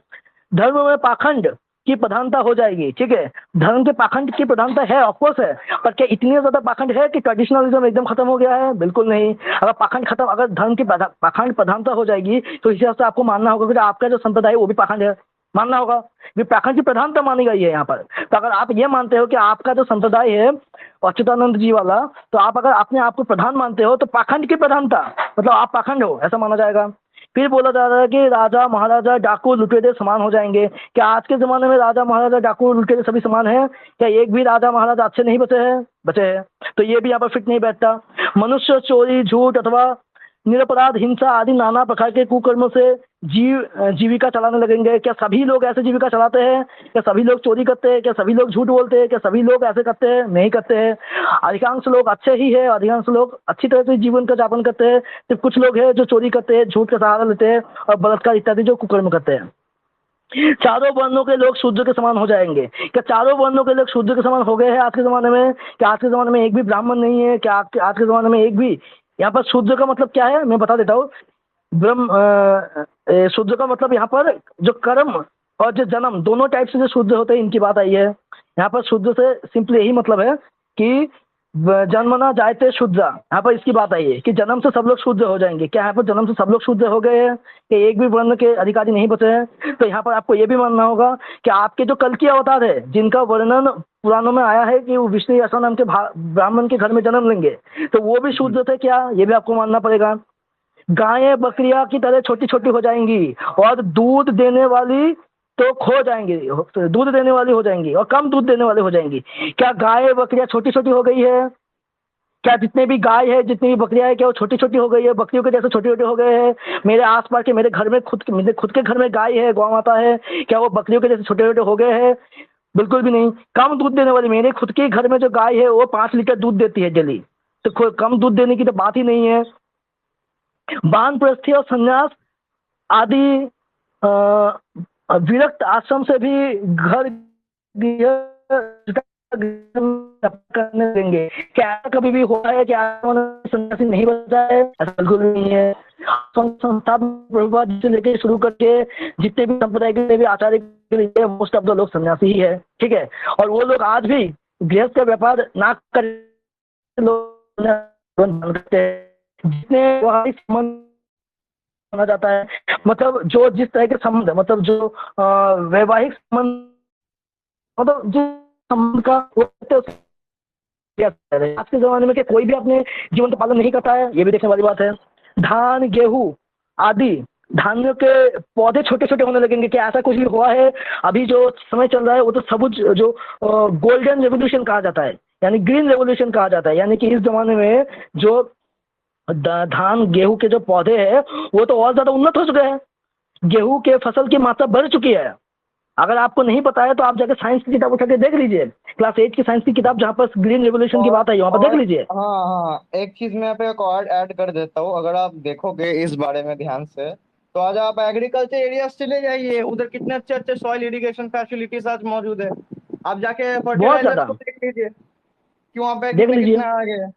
धर्म में पाखंड की प्रधानता हो जाएगी, ठीक है। धर्म के पाखंड की प्रधानता है, ऑफकोर्स है, पर क्या इतनी ज्यादा पाखंड है कि ट्रेडिशनलिज्म एकदम खत्म हो गया है? बिल्कुल नहीं। अगर पाखंड खत्म, अगर धर्म की पाखंड प्रधानता हो जाएगी तो इस हिसाब से आपको मानना होगा कि आपका जो संप्रदाय है वो भी पाखंड है, मानना होगा। ये पाखंड की प्रधानता मानी गई है यहाँ पर। तो अगर आप ये मानते हो कि आपका जो संप्रदाय है अच्युतानंद जी वाला, तो आप अगर अपने आप को प्रधान मानते हो तो पाखंड की प्रधानता मतलब आप पाखंड हो, ऐसा माना जाएगा। फिर बोला जा रहा है कि राजा महाराजा डाकू लुटेरे समान हो जाएंगे। क्या आज के जमाने में राजा महाराजा डाकू लुटेरे सभी समान है? क्या एक भी राजा महाराजा अच्छे नहीं बचे हैं? बचे हैं। तो ये भी यहाँ पर फिट नहीं बैठता। मनुष्य चोरी, झूठ अथवा निरपराध हिंसा आदि नाना प्रकार के कुकर्मों से जीविका चलाने लगेंगे। क्या सभी लोग ऐसे जीविका चलाते हैं? क्या सभी लोग चोरी करते हैं? क्या सभी लोग झूठ बोलते हैं? क्या सभी लोग ऐसे करते हैं? नहीं करते हैं। अधिकांश लोग अच्छे ही है, अधिकांश लोग अच्छी तरह से जीवन का यापन करते हैं। सिर्फ कुछ लोग हैं जो चोरी करते हैं, झूठ का सहारा लेते हैं और बलात्कार इत्यादि जो कुकर्म करते हैं। चारों वर्णों के लोग शूद्र के समान हो जाएंगे। क्या चारों वर्णों के लोग शूद्र के समान हो गए हैं आज के जमाने में? क्या आज के जमाने में एक भी ब्राह्मण नहीं है? क्या आज के जमाने में एक भी, यहाँ पर शूद्र का मतलब क्या है मैं बता देता हूँ। शूद्र का मतलब यहाँ पर जो कर्म और जो जन्म दोनों टाइप से जो शूद्र होते हैं, इनकी बात आई है। यहाँ पर शूद्र से सिंपल यही मतलब है कि जन्मना जायते शूद्रा, यहाँ पर इसकी बात आई है कि जन्म से सब लोग शूद्र हो जाएंगे। क्या यहाँ पर जन्म से सब लोग शूद्र हो गए हैं कि एक भी वर्ण के अधिकारी नहीं बचे हैं? तो यहाँ पर आपको ये भी मानना होगा कि आपके जो कल की अवतार है, जिनका वर्णन पुराणों में आया है कि वो विष्णु यशा नाम के ब्राह्मण के घर में जन्म लेंगे, तो वो भी शूद्र थे क्या? ये भी आपको मानना पड़ेगा। गायें बकरियां की तरह छोटी छोटी हो जाएंगी और दूध देने वाली तो खो जाएंगी, दूध देने वाली हो जाएंगी और कम दूध देने वाले हो जाएंगी। क्या गाय बकरियां छोटी छोटी हो गई है? क्या जितने भी गाय है, जितनी भी बकरियां है, क्या वो छोटी छोटी हो गई है? बकरियों के जैसे छोटे छोटे हो गए हैं? मेरे आसपास के, मेरे घर में मेरे खुद के घर में गाय है, गौ माता है, क्या वो बकरियों के जैसे छोटे छोटे हो गए हैं? बिल्कुल भी नहीं। कम दूध देने वाली, मेरे खुद के घर में जो गाय है वो 5 लीटर दूध देती है डेली, तो कम दूध देने की तो बात ही नहीं है। वानप्रस्थी और संन्यास आदि विरक्त आश्रम से भी घर करने देंगे। क्या ऐसा कभी भी हुआ है कि सन्यासी नहीं बचा है? ऐसा बिल्कुल भी नहीं है। संस्था प्रभुपाद से लेके शुरू करके जितने भी संप्रदाय के भी आचार्य के लिए मोस्ट ऑफ द लोग सन्यासी ही है, ठीक है। और वो लोग आज भी गृहस्थ का व्यापार ना कर लोग करते हैं। जितने व्यवहारिक संबंध माना जाता है, मतलब जो जिस तरह के संबंध, मतलब जो वैवाहिक संबंध, मतलब जो संबंध का आज के जमाने में कि कोई भी अपने जीवन का पालन नहीं करता है, ये भी देखने वाली बात है। धान, गेहूं आदि धान्यों के पौधे छोटे छोटे होने लगेंगे। क्या ऐसा कुछ भी हुआ है? अभी जो समय चल रहा है वो तो सबुज जो गोल्डन रेवोल्यूशन कहा जाता है, यानी ग्रीन रेवोल्यूशन कहा जाता है, यानी कि इस जमाने में जो धान गेहूं के जो पौधे हैं वो तो और ज्यादा उन्नत हो चुके हैं। गेहूं के फसल की मात्रा बढ़ चुकी है। अगर आपको नहीं पता है तो आप जाकर साइंस की किताब उठा के देख लीजिए, क्लास 8 की साइंस की किताब जहाँ पर ग्रीन रेवोल्यूशन की बात आई वहां पर देख लीजिए। हाँ हाँ, एक चीज मैं यहाँ पे एक और ऐड कर देता हूँ। अगर आप देखोगे इस बारे में ध्यान से, तो आज आप एग्रीकल्चर एरिया चले जाइए, उधर कितने अच्छे अच्छे सॉइल इरिगेशन फैसिलिटीज आज मौजूद है। आप जाके बहुत फर्टिलाइजर ज्यादा को देख लीजिए कि वहाँ पे देख कितने लीजिए कितने आगे है।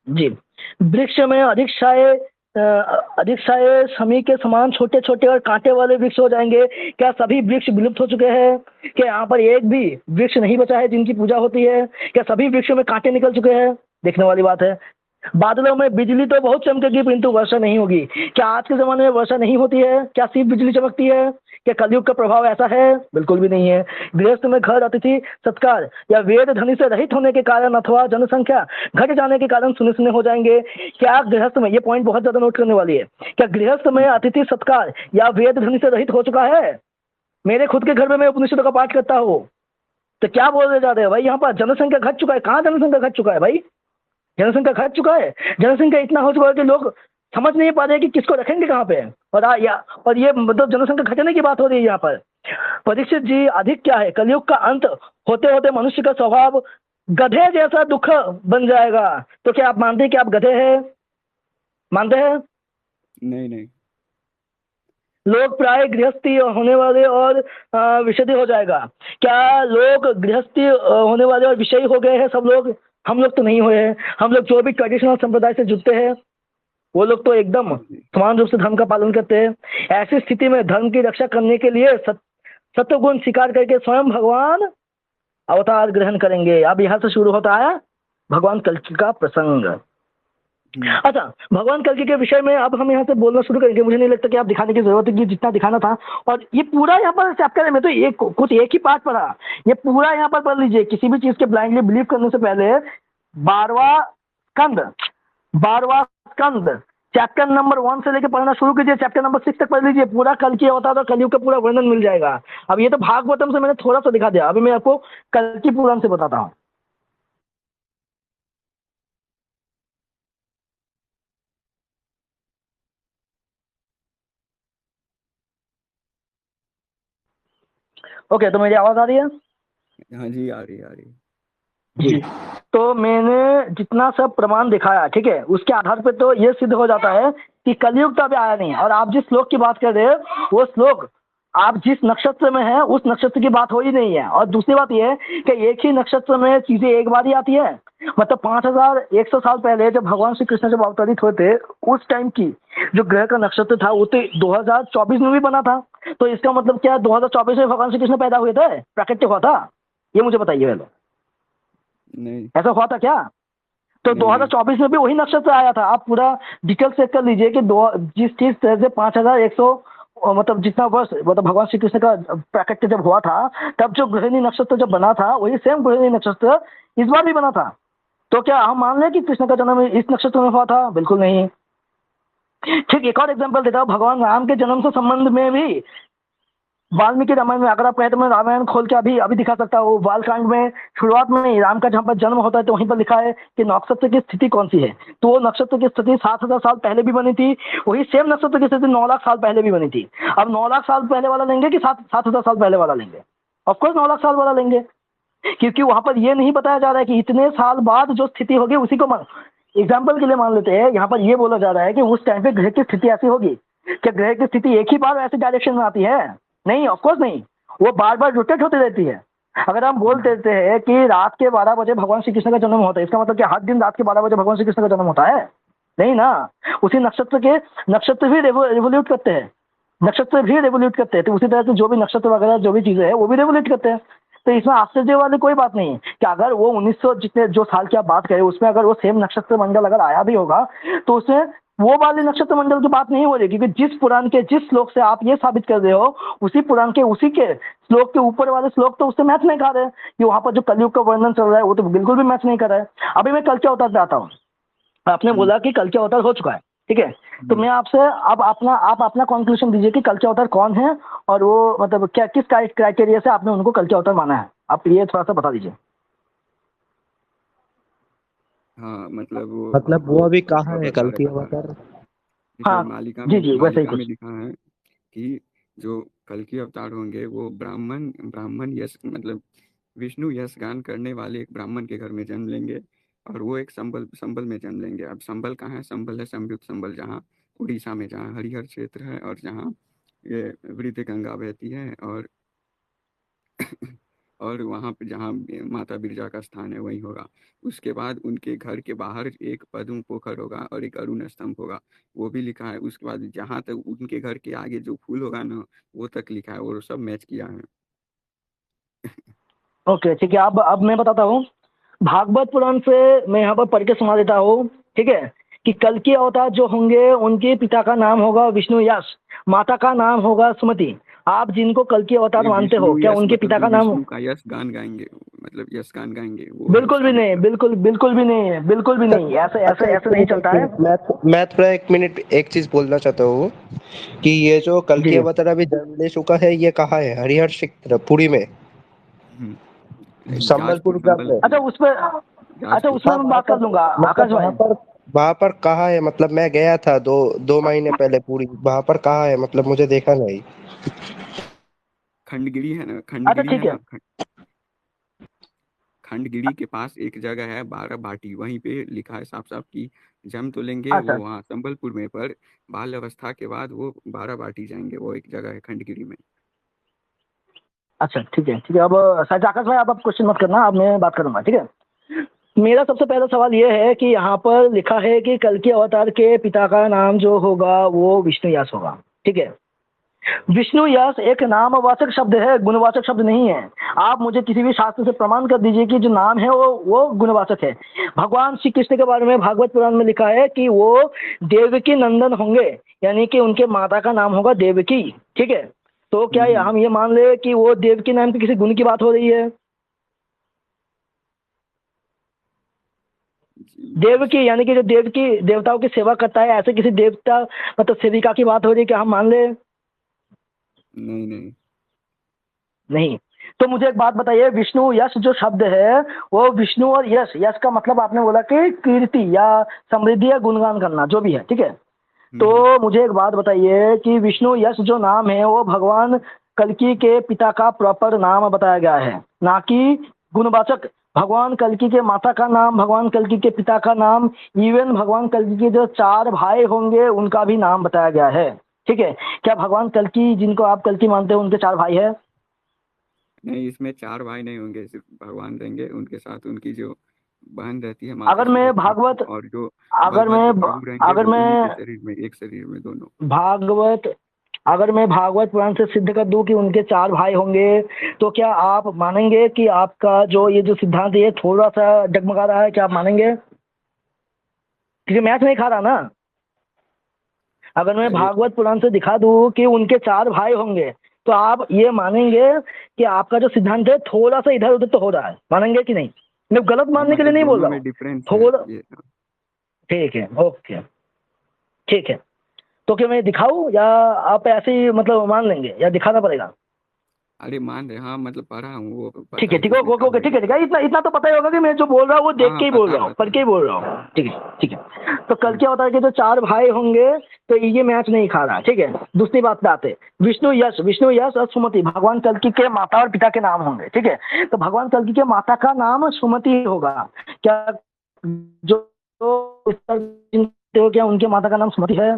जी। वृक्ष में अधिक साये समी के समान छोटे छोटे और कांटे वाले वृक्ष हो जाएंगे। क्या सभी वृक्ष विलुप्त हो चुके हैं? क्या यहाँ पर एक भी वृक्ष नहीं बचा है जिनकी पूजा होती है? क्या सभी वृक्षों में कांटे निकल चुके हैं? देखने वाली बात है। बादलों में बिजली तो बहुत चमकेगी परंतु वर्षा नहीं होगी। क्या आज के जमाने में वर्षा नहीं होती है? क्या सिर्फ बिजली चमकती है? क्या कलयुग का प्रभाव ऐसा है? बिल्कुल भी नहीं है। गृहस्थ में घर, अतिथि सत्कार या वेद ध्वनि से रहित होने के कारण अथवा जनसंख्या घट जाने के कारण सुने सुने हो जाएंगे। क्या गृहस्थ में, ये पॉइंट बहुत ज्यादा नोट करने वाली है, क्या गृहस्थ में अतिथि सत्कार या वेद ध्वनि से रहित हो चुका है? मेरे खुद के घर में मैं उपनिषदों का पाठ करता हूँ, तो क्या बोलने जा रहे हैं भाई? यहाँ पर जनसंख्या घट चुका है। कहाँ जनसंख्या घट चुका है भाई? जनसंख्या घट चुका है। जनसंख्या इतना हो चुका है कि लोग समझ नहीं पा रहे कि किसको रखेंगे कहाँ पे। और ये मतलब जनसंख्या घटने की बात हो रही है यहाँ पर। परीक्षित जी, अधिक क्या है, कलयुग का अंत होते होते मनुष्य का स्वभाव गधे जैसा दुख बन जाएगा। तो क्या आप मानते हैं कि आप गधे हैं? मानते हैं? नहीं नहीं। लोग प्राय गृहस्थी होने वाले और विषयी हो जाएगा। क्या लोग गृहस्थी होने वाले और विषयी हो गए हैं सब लोग? हम लोग तो नहीं हुए हैं। हम लोग जो भी ट्रेडिशनल संप्रदाय से जुड़ते हैं वो लोग तो एकदम समान रूप से धर्म का पालन करते हैं। ऐसी स्थिति में धर्म की रक्षा करने के लिए सत्वगुण स्वीकार करके स्वयं भगवान अवतार ग्रहण करेंगे। अब यहाँ से शुरू होता है भगवान कल्कि का प्रसंग। अच्छा, भगवान कल्कि के विषय में अब हम यहाँ से बोलना शुरू करेंगे। मुझे नहीं लगता कि आप दिखाने की जरूरत है कि जितना दिखाना था। और ये पूरा यहाँ पर चैप्टर में तो एक ही पार्ट पढ़ा, ये पूरा यहाँ पर पढ़ लीजिए। किसी भी चीज के ब्लाइंडली बिलीव करने से पहले 12वां स्कंद चैप्टर नंबर 1 से लेकर पढ़ना शुरू कीजिए, चैप्टर नंबर 6 तक पढ़ लीजिए। पूरा कल्कि अवतार और कलयुग का पूरा वर्णन मिल जाएगा। अब ये तो भागवतम से मैंने थोड़ा सा दिखा दिया, अभी मैं आपको कल्कि पुराण से बताता हूँ। ओके, तो मेरी आवाज आ रही है? हाँ जी, आ रही है। जी। तो मैंने जितना सब प्रमाण दिखाया, ठीक है, उसके आधार पर तो ये सिद्ध हो जाता है कि कलयुग तो अभी आया नहीं। और आप जिस श्लोक की बात कर रहे हैं वो श्लोक आप जिस नक्षत्र में है उस नक्षत्र की बात हो ही नहीं है। और दूसरी बात यह है कि एक ही नक्षत्र में चीजें एक बार ही आती है। मतलब 5100 साल पहले जब भगवान श्री कृष्ण जब अवतरित हुए थे, उस टाइम की जो ग्रह का नक्षत्र था वो तो 2024 में भी बना था। तो इसका मतलब क्या 2024 में भगवान श्री कृष्ण पैदा हुए थे, प्राकट्य हुआ था? ये मुझे बताइए पहले, नहीं ऐसा हुआ था क्या? तो 2024 में भी वही नक्षत्र आया था। आप पूरा डिटेल चेक कर लीजिए कि जिस तरह से 5100 मतलब जितना वर्ष मतलब भगवान श्री कृष्ण का प्राकट्य जब हुआ था, तब जो गृहिणी नक्षत्र जब बना था वही सेम गृहिणी नक्षत्र इस बार भी बना था। तो क्या हम मान लें कि कृष्ण का जन्म इस नक्षत्र में हुआ था? बिल्कुल नहीं। ठीक, एक और एग्जाम्पल देता हूँ। भगवान राम के जन्म से संबंध में भी वाल्मीकि रामायण में, अगर आप कहें तो मैं रामायण खोल के अभी दिखा सकता हूँ। बालकांड में शुरुआत में राम का जहाँ पर जन्म होता है तो वहीं पर लिखा है कि नक्षत्र की स्थिति कौन सी है। तो वो नक्षत्र की स्थिति 7000 साल पहले भी बनी थी। वही सेम नक्षत्र की स्थिति 9 लाख साल पहले भी बनी थी। अब 9 लाख साल पहले वाला लेंगे कि 7000 साल पहले वाला लेंगे? ऑफकोर्स 9 लाख साल वाला लेंगे, क्योंकि वहां पर ये नहीं बताया जा रहा है कि इतने साल बाद जो स्थिति होगी उसी को एग्जाम्पल के लिए मान लेते हैं। यहाँ पर ये बोला जा रहा है कि उस टाइम पे ग्रह की स्थिति ऐसी होगी। क्या ग्रह की स्थिति एक ही बार ऐसे डायरेक्शन में आती है? नहीं, ऑफकोर्स नहीं। वो बार बार रोटेट होती रहती है। अगर हम बोल देते हैं कि रात के 12 बजे भगवान श्री कृष्ण का जन्म होता है, इसका मतलब कि हर दिन रात के 12 बजे भगवान श्री कृष्ण का जन्म होता है? नहीं ना। उसी नक्षत्र भी रेवोल्यूट करते हैं, नक्षत्र भी रेवोल्यूट करते हैं, तो उसी तरह से जो भी नक्षत्र वगैरह जो भी चीजें है वो भी रेवोल्यूट करते हैं। तो इसमें आश्चर्य वाली कोई बात नहीं है कि अगर वो 1900 जितने जो साल की आप बात करें उसमें अगर वो सेम नक्षत्र मंडल अगर आया भी होगा तो उसमें वो वाले नक्षत्र मंडल की बात नहीं हो रही, क्योंकि जिस पुराण के जिस श्लोक से आप ये साबित कर रहे हो उसी पुराण के उसी के श्लोक के ऊपर वाले श्लोक तो उससे मैच नहीं खा रहे हैं, कि वहां पर जो कलयुग का वर्णन चल रहा है वो तो बिल्कुल भी मैच नहीं कर रहा है। अभी मैं कल के अवतार पे आता हूँ। आपने हम्म, बोला कि कल के अवतार हो चुका है, ठीक है, तो हम्म। मैं आपसे अब आप अपना कंक्लूजन दीजिए कि कल के अवतार कौन है और वो मतलब क्या किस क्राइटेरिया से आपने उनको कल के अवतार माना है, आप ये थोड़ा सा बता दीजिए। हाँ मतलब वो अभी वो कहाँ है बता कल की रखा है। अवतार? हाँ, देखो मालिका जी में जी वैसे ही मालिका में कुछ। लिखा है कि जो कल के अवतार होंगे वो ब्राह्मण ब्राह्मण यश मतलब विष्णु यश गान करने वाले एक ब्राह्मण के घर में जन्म लेंगे। और वो एक संबल संबल में जन्म लेंगे। अब संबल कहाँ है? संबल है संयुक्त संबल, जहाँ उड़ीसा में, जहाँ हरिहर क्षेत्र है और जहाँ ये वृद्ध गंगा बहती है। और वहाँ पे जहाँ माता बिरजा का स्थान है वहीं होगा। उसके बाद उनके घर के बाहर एक पद्म पोखर होगा और एक अरुण स्तंभ होगा, वो भी लिखा है। उसके बाद जहाँ तक उनके घर के आगे जो फूल होगा ना, वो तक लिखा है, वो सब मैच किया है। ओके ठीक है, अब मैं बताता हूँ। भागवत पुराण से मैं यहाँ पर पढ़ के सुना देता हूँ, ठीक है, कि कल के अवतार जो होंगे उनके पिता का नाम होगा विष्णु यश, माता का नाम होगा सुमति। आप जिनको कल के अवतार नहीं, मानते हो विष्णु क्या यश उनके मतलब पिता जो का नाम? विष्णु का यश गान गाएंगे, मतलब यश गान गाएंगे, वो है बिल्कुल उसका भी नहीं, मतलब। बिल्कुल बिल्कुल भी नहीं है, बिल्कुल भी अच्छा नहीं, ऐसे अच्छा, ऐसे एक ऐसे नहीं मिनट एक चलता है। मिनट, मैं थोड़ा एक मिनट एक चीज बोलना चाहता हूँ कि ये जो कल जी की जी। अवतार अभी जन्म ले चुका है, ये कहाँ है? हरिहर क्षेत्र पुरी में, नहीं, जाजपुर संबलपुर ग्राम में? अच्छा संबलपुर। उस पर, अच्छा जाजपुर। उसमें हाँ मैं वहां बात कर पर, लूंगा आकाश मतलब भाई। वहां पर कहाँ है? मतलब मैं गया था 2 महीने पहले पूरी, वहां पर कहाँ है? मतलब मुझे देखा नहीं। खंडगिरी है ना, अच्छा खंडगिरी है ठीक है। ना, खंडगिरी के पास एक जगह है बारह बाटी, वहीं पे लिखा है साफ साफ कि जन्म तो लेंगे वो अच्छा वहाँ संबलपुर में, पर बाल अवस्था के बाद वो बारह बाटी जाएंगे, वो एक जगह है खंडगिरी में। अच्छा ठीक है ठीक है, अब शायद आकाश भाई आप क्वेश्चन मत करना, अब मैं बात करूंगा, ठीक है। मेरा सबसे पहला सवाल ये है कि यहाँ पर लिखा है कि कल के अवतार के पिता का नाम जो होगा वो विष्णु यश होगा, ठीक है। विष्णु यश एक नामवाचक शब्द है, गुणवाचक शब्द नहीं है। आप मुझे किसी भी शास्त्र से प्रमाण कर दीजिए कि जो नाम है वो गुणवाचक है। भगवान श्री कृष्ण के बारे में भागवत पुराण में लिखा है कि वो देवकी नंदन होंगे, यानी कि उनके माता का नाम होगा देवकी, ठीक है। तो क्या हम्म। हम ये मान ले कि वो देवकी नाम के किसी गुण की बात हो रही है? देवकी यानी कि जो देवकी देवताओं की सेवा करता है, ऐसे किसी देवता मतलब सेविका की बात हो रही है, क्या हम मान ले? नहीं नहीं। नहीं। तो मुझे एक बात बताइए, विष्णु यश जो शब्द है वो विष्णु और यश, यश का मतलब आपने बोला कि कीर्ति या समृद्धि या गुणगान करना जो भी है, ठीक है। हम्म। तो मुझे एक बात बताइए कि विष्णु यश जो नाम है वो भगवान कल्कि के पिता का प्रॉपर नाम बताया गया है, ना कि गुणवाचक। भगवान कल्कि के माता का नाम, भगवान कल्कि के पिता का नाम, इवन भगवान कल्कि के जो 4 भाई होंगे उनका भी नाम बताया गया है, ठीक है। क्या भगवान कल्कि जिनको आप कल्कि मानते हो उनके 4 भाई है? नहीं, इसमें चार भाई नहीं होंगे, सिर्फ भगवान रहेंगे, उनके साथ उनकी जो बहन रहती है माता अगर मैं सुभद्रा, भागवत और जो अगर बलभद्र मैं प्रभु रहेंगे अगर वो उन्हीं के मैं शरीर में, एक शरीर में दोनों। भागवत अगर मैं भागवत पुराण से सिद्ध कर दूं कि उनके 4 भाई होंगे, तो क्या आप मानेंगे कि आपका जो ये जो सिद्धांत है ये थोड़ा सा डगमगा रहा है? क्या आप मानेंगे? क्योंकि मैच नहीं खा रहा ना। अगर मैं अरे भागवत पुराण से दिखा दूं कि उनके 4 भाई होंगे, तो आप ये मानेंगे कि आपका जो सिद्धांत है थोड़ा सा इधर उधर तो हो रहा है, मानेंगे कि नहीं? मैं गलत हाँ, मानने के लिए मतलब नहीं बोल दोनों रहा में हूँ, डिफरेंस है थोड़ा। ये। ठीक है, ओके, ठीक है। तो क्या मैं दिखाऊं या आप ऐसे ही मतलब मान लेंगे या दिखाना पड़ेगा? अरे मान रहे, हाँ मतलब पढ़ा हूँ, वो ठीक पता है है ठीक है, किसने ओके कहा ओके, है ठीक है ये ठीक है, सब। इतना इतना तो पता ही होगा कि मैं जो बोल रहा हूँ वो हाँ देख के हाँ, ही बोल पता है रहा हूँ, पता पढ़ है। के ही बोल रहा हूँ, ठीक है ठीक है। तो कल हम्म, क्या होता है कि जो 4 भाई होंगे तो ये मैच नहीं खा रहा, ठीक है। दूसरी बात पे आते हैं, विष्णु यश और सुमति भगवान कल्कि के माता और पिता के नाम होंगे, ठीक है। तो भगवान कल्कि के माता का नाम सुमति होगा क्या? जो जो इस पर चिंतित हो, क्या उनके माता का नाम सुमति है?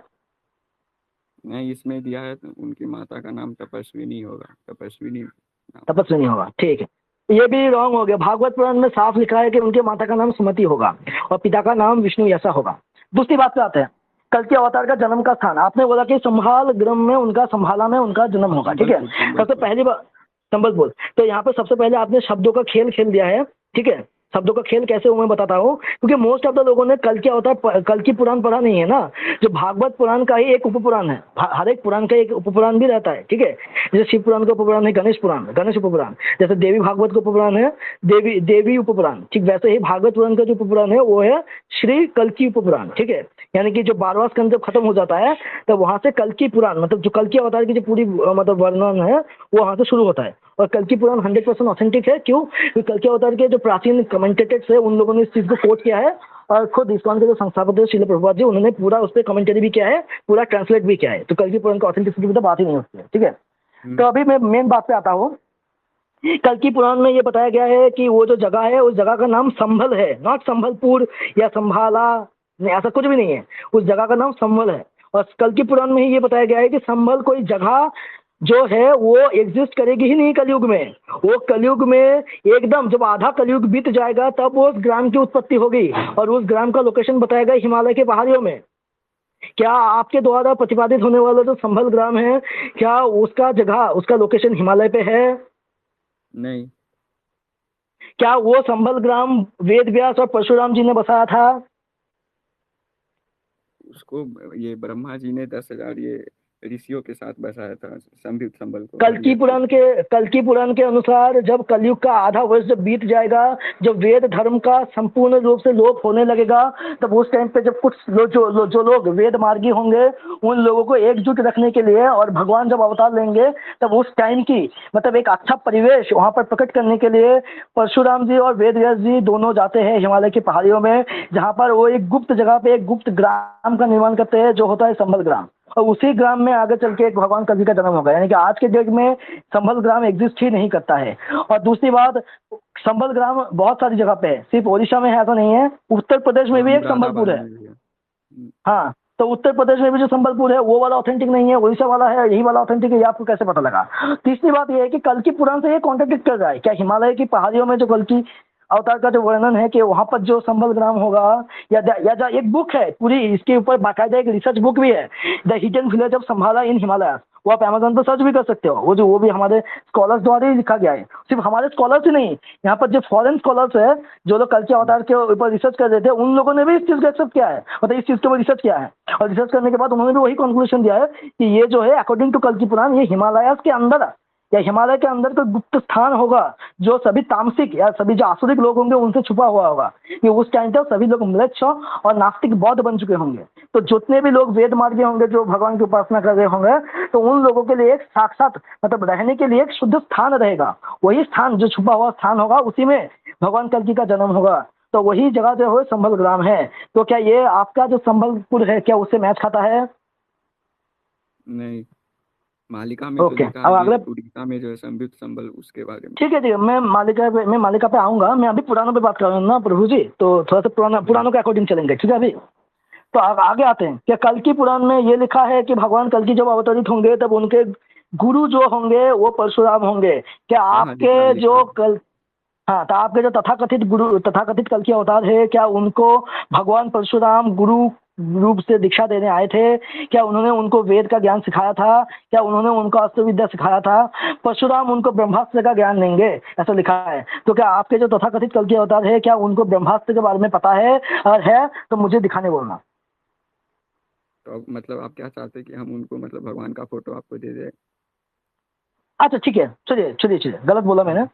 नहीं, इसमें दिया है तो उनकी माता का नाम तपस्विनी होगा, तपस्विनी नाम। तपस्विनी होगा, ठीक है। ये भी रॉन्ग हो गया। भागवत पुराण में साफ लिखा है कि उनके माता का नाम सुमति होगा और पिता का नाम विष्णु ऐसा होगा। दूसरी बात पे आते हैं, कल के अवतार का जन्म का स्थान आपने बोला कि संभाल ग्राम में उनका, संभाला में उनका जन्म होगा, ठीक है। संबलपुर सबसे संबलपुर। पहली बात संबलपुर। तो यहाँ पे सबसे पहले आपने शब्दों का खेल खेल दिया है, ठीक है। शब्दों का खेल कैसे मैं बताता हूँ, क्योंकि मोस्ट ऑफ द लोगों ने कल के अवतार कल की पुराण पढ़ा नहीं है ना। जो भागवत पुराण का ही एक उपपुराण है, हर एक पुराण का एक उपपुराण भी रहता है, ठीक है। जैसे शिव पुराण का उपपुराण है गणेश पुराण, गणेश उपपुराण। जैसे देवी भागवत का उपपुराण है देवी देवी उपपुराण, ठीक वैसे ही भागवत पुराण का जो उपपुराण है वो है श्री कल्कि उपपुराण, ठीक है। यानी कि जो 12वां स्कंद जब खत्म हो जाता है तो वहां से कल्कि पुराण, मतलब जो कल्कि अवतार की जो पूरी मतलब वर्णन है वो वहां से शुरू होता है। और कल्कि पुराण 100% ऑथेंटिक है। क्यों? क्योंकि कल्कि अवतार के जो प्राचीन कमेंटेटर्स है उन लोगों ने इस चीज को कोट किया है, और खुद इस्कॉन के जो संस्थापक है श्रील प्रभुपाद जी, उन्होंने पूरा उस पर कमेंटरी भी किया है, पूरा ट्रांसलेट भी किया है। तो कल्कि पुराण का ऑथेंटिसिटी की तो बात ही नहीं होती है, ठीक है। तो अभी मैं मेन बात पे आता हूँ। कल्कि पुराण में ये बताया गया है कि वो जो जगह है उस जगह का नाम संभल है, नॉट संभलपुर या संभाला, नहीं ऐसा कुछ भी नहीं है। उस जगह का नाम संभल है। और कल्कि पुराण में ही ये बताया गया है कि संभल कोई जगह जो है वो एग्जिस्ट करेगी ही नहीं कलयुग में। वो कलयुग में एकदम जब आधा कलयुग बीत जाएगा तब उस ग्राम की उत्पत्ति होगी, और उस ग्राम का लोकेशन बताया गया हिमालय के पहाड़ियों में। क्या आपके द्वारा प्रतिपादित होने वाला जो संभल ग्राम है, क्या उसका जगह, उसका लोकेशन हिमालय पे है? नहीं। क्या वो संभल ग्राम वेद व्यास और परशुराम जी ने बसाया था? उसको ये ब्रह्मा जी ने 10,000 ये ऋषियों के साथ बसाया था, संबित संबल को कल्कि पुराण के अनुसार जब कलयुग का आधा वर्ष जब बीत जाएगा, जब वेद धर्म का संपूर्ण रूप से लोप होने लगेगा, तब उस टाइम पे जब कुछ जो लोग वेद मार्गी होंगे उन लोगों को एकजुट रखने के लिए, और भगवान जब अवतार लेंगे तब उस टाइम की मतलब एक अच्छा परिवेश वहां पर प्रकट करने के लिए परशुराम जी और वेद व्यास जी दोनों जाते हैं हिमालय की पहाड़ियों में, जहां पर वो एक गुप्त जगह पे एक गुप्त ग्राम का निर्माण करते हैं जो होता है संभल ग्राम। और उसी ग्राम में आगे चल के एक भगवान कल्कि का जन्म होगा। यानी कि आज के डेट में संभल ग्राम एग्जिस्ट ही नहीं करता है। और दूसरी बात, संभल ग्राम बहुत सारी जगह पे है, सिर्फ ओडिशा में है ऐसा नहीं है, उत्तर प्रदेश में भी एक संबलपुर मुरादाबाद है। में भी है। हाँ, तो उत्तर प्रदेश में भी जो संबलपुर है वो वाला ऑथेंटिक नहीं है, उड़ीसा वाला है, यही वाला ऑथेंटिक है। ये आपको कैसे पता लगा? तीसरी बात ये है कि कल्कि पुराण से ये कॉन्ट्रडिक्ट कर रहा है। क्या हिमालय की पहाड़ियों में जो कल्कि अवतार का जो वर्णन है कि वहां पर जो संभल ग्राम होगा, या एक बुक है पूरी इसके ऊपर बाकायदा एक रिसर्च बुक भी है, द हिडन विलेज ऑफ संभाला इन हिमालय। वो आप अमेजोन पर सर्च भी कर सकते हो। वो भी हमारे स्कॉलर्स द्वारा ही लिखा गया है। सिर्फ हमारे स्कॉलर्स ही नहीं, यहाँ पर जो फॉरेन स्कॉलर्स है जो लोग कल्कि अवतार के ऊपर रिसर्च कर रहे थे, उन लोगों ने भी इस चीज को एक्सेप्ट किया है, मतलब इस चीज के ऊपर रिसर्च किया है। और रिसर्च करने के बाद उन्होंने भी वही कंक्लूजन दिया है कि ये जो है अकॉर्डिंग टू कल्कि पुराण ये हिमालय के अंदर या हिमालय के अंदर कोई गुप्त स्थान होगा जो सभी तामसिक या सभी जो आसुरिक लोग होंगे उनसे छुपा हुआ होगा। कि उस टाइम तक सभी लोग म्लेच्छ और नास्तिक बौद्ध बन चुके होंगे। तो जितने भी लोग वेद मार्गी होंगे जो भगवान की उपासना कर रहे होंगे, तो उन लोगों के लिए एक साक्षात मतलब रहने के लिए एक शुद्ध स्थान रहेगा। वही स्थान जो छुपा हुआ स्थान होगा उसी में भगवान कल्कि का जन्म होगा। तो वही जगह जो है संभल ग्राम है। तो क्या ये आपका जो संबलपुर है क्या उससे मैच खाता है? नहीं, मालिका में तो ओके, लिखा अब है कि अगले उड़ीसा में जो है संबित संबल, उसके बारे में। ठीक है मैं मालिका पे आऊंगा। मैं अभी पुरानों पे बात कर रहा हूँ ना प्रभु जी, तो थोड़ा सा पुरानों के अकॉर्डिंग चलेंगे, ठीक है। अभी तो आगे आते हैं। क्या कल्कि पुराण में ये लिखा है कि भगवान कल्कि जब अवतरित होंगे तब उनके गुरु जो होंगे वो परशुराम होंगे? क्या हाँ हाँ, लिखा है आपके लिखा जो है। कल हाँ, तो आपके जो तथाकथित गुरु, तथाकथित कल्कि अवतार है, क्या उनको भगवान परशुराम गुरु रूप से दीक्षा देने आए थे? क्या उन्होंने उनको वेद का ज्ञान सिखाया था? क्या उन्होंने उनको अस्त्र विद्या सिखाया था? परशुराम उनको ब्रह्मास्त्र का ज्ञान देंगे ऐसा लिखा है। तो क्या आपके जो तथाकथित कल्कि अवतार है क्या उनको ब्रह्मास्त्र के बारे में पता है? अगर है तो मुझे दिखाने बोलना। तो अब मतलब आप क्या चाहते हैं कि हम उनको मतलब भगवान का फोटो आपको दे दें? अच्छा ठीक है, चलिए चलिए चलिए, गलत बोला मैंने।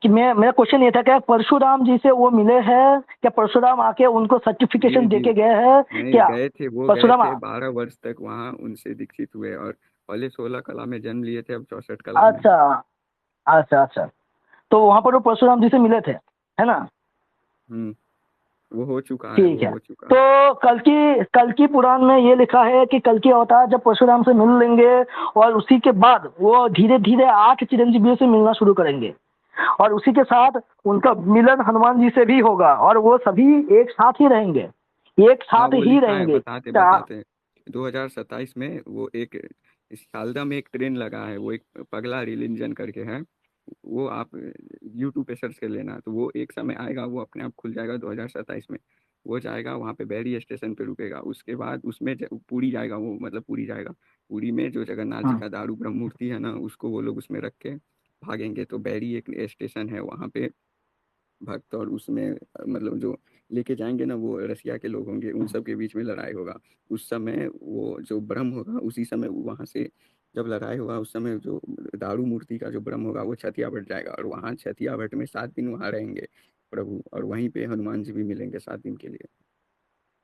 कि मेरा क्वेश्चन ये था क्या परशुराम जी से वो मिले हैं? क्या परशुराम आके उनको जी सर्टिफिकेशन जी। देके गए हैं? नहीं, क्या गए थे, वो गए परशुराम थे 12 वर्ष तक वहाँ उनसे दीक्षित हुए, और पहले 16 कला में जन्म लिए थे, अब 64 कला में अच्छा है। अच्छा अच्छा, तो वहां पर वो परशुराम जी से मिले थे, है ना? हम्म। वो हो चुका है, ठीक वो है। हो चुका है। तो कल्कि पुराण में ये लिखा है कि कल्कि अवतार जब परशुराम से मिल लेंगे और उसी के बाद वो धीरे धीरे 8 चिरंजीवियों से मिलना शुरू करेंगे, और उसी के साथ उनका मिलन हनुमान जी से भी होगा, और वो सभी एक साथ ही रहेंगे, एक हाँ, साथ वो ही लिखा है, रहेंगे। बताते क्या? बताते 2027 में वो एक इस सालदा में एक ट्रेन लगा है, वो एक पगला रिलीजन करके है। वो आप यूट्यूब पे सर्च कर लेना, तो वो एक समय आएगा, वो अपने आप खुल जाएगा 2027 में। वो जाएगा वहाँ पे बैरी स्टेशन पे रुकेगा, उसके बाद उसमें पूरी जाएगा वो, मतलब पूरी जाएगा। पूरी में जो जगन्नाथ जी हाँ। का दारू ब्रह्म मूर्ति है ना, उसको वो लोग उसमें रख के भागेंगे। तो बैरी एक स्टेशन है वहाँ पे भक्त, और उसमें मतलब जो लेके जाएंगे ना, वो रसिया के लोग होंगे, उन सब के बीच में लड़ाई होगा। उस समय वो जो ब्रह्म होगा, उसी समय वहां से जब लड़ाई होगा, उस समय जो दारू मूर्ति का जो ब्रह्म होगा वो छतिया भट्ट जाएगा, और वहाँ छतिया भट्ट में 7 दिन वहाँ रहेंगे प्रभु, और वहीं पे हनुमान जी भी मिलेंगे 7 दिन के लिए।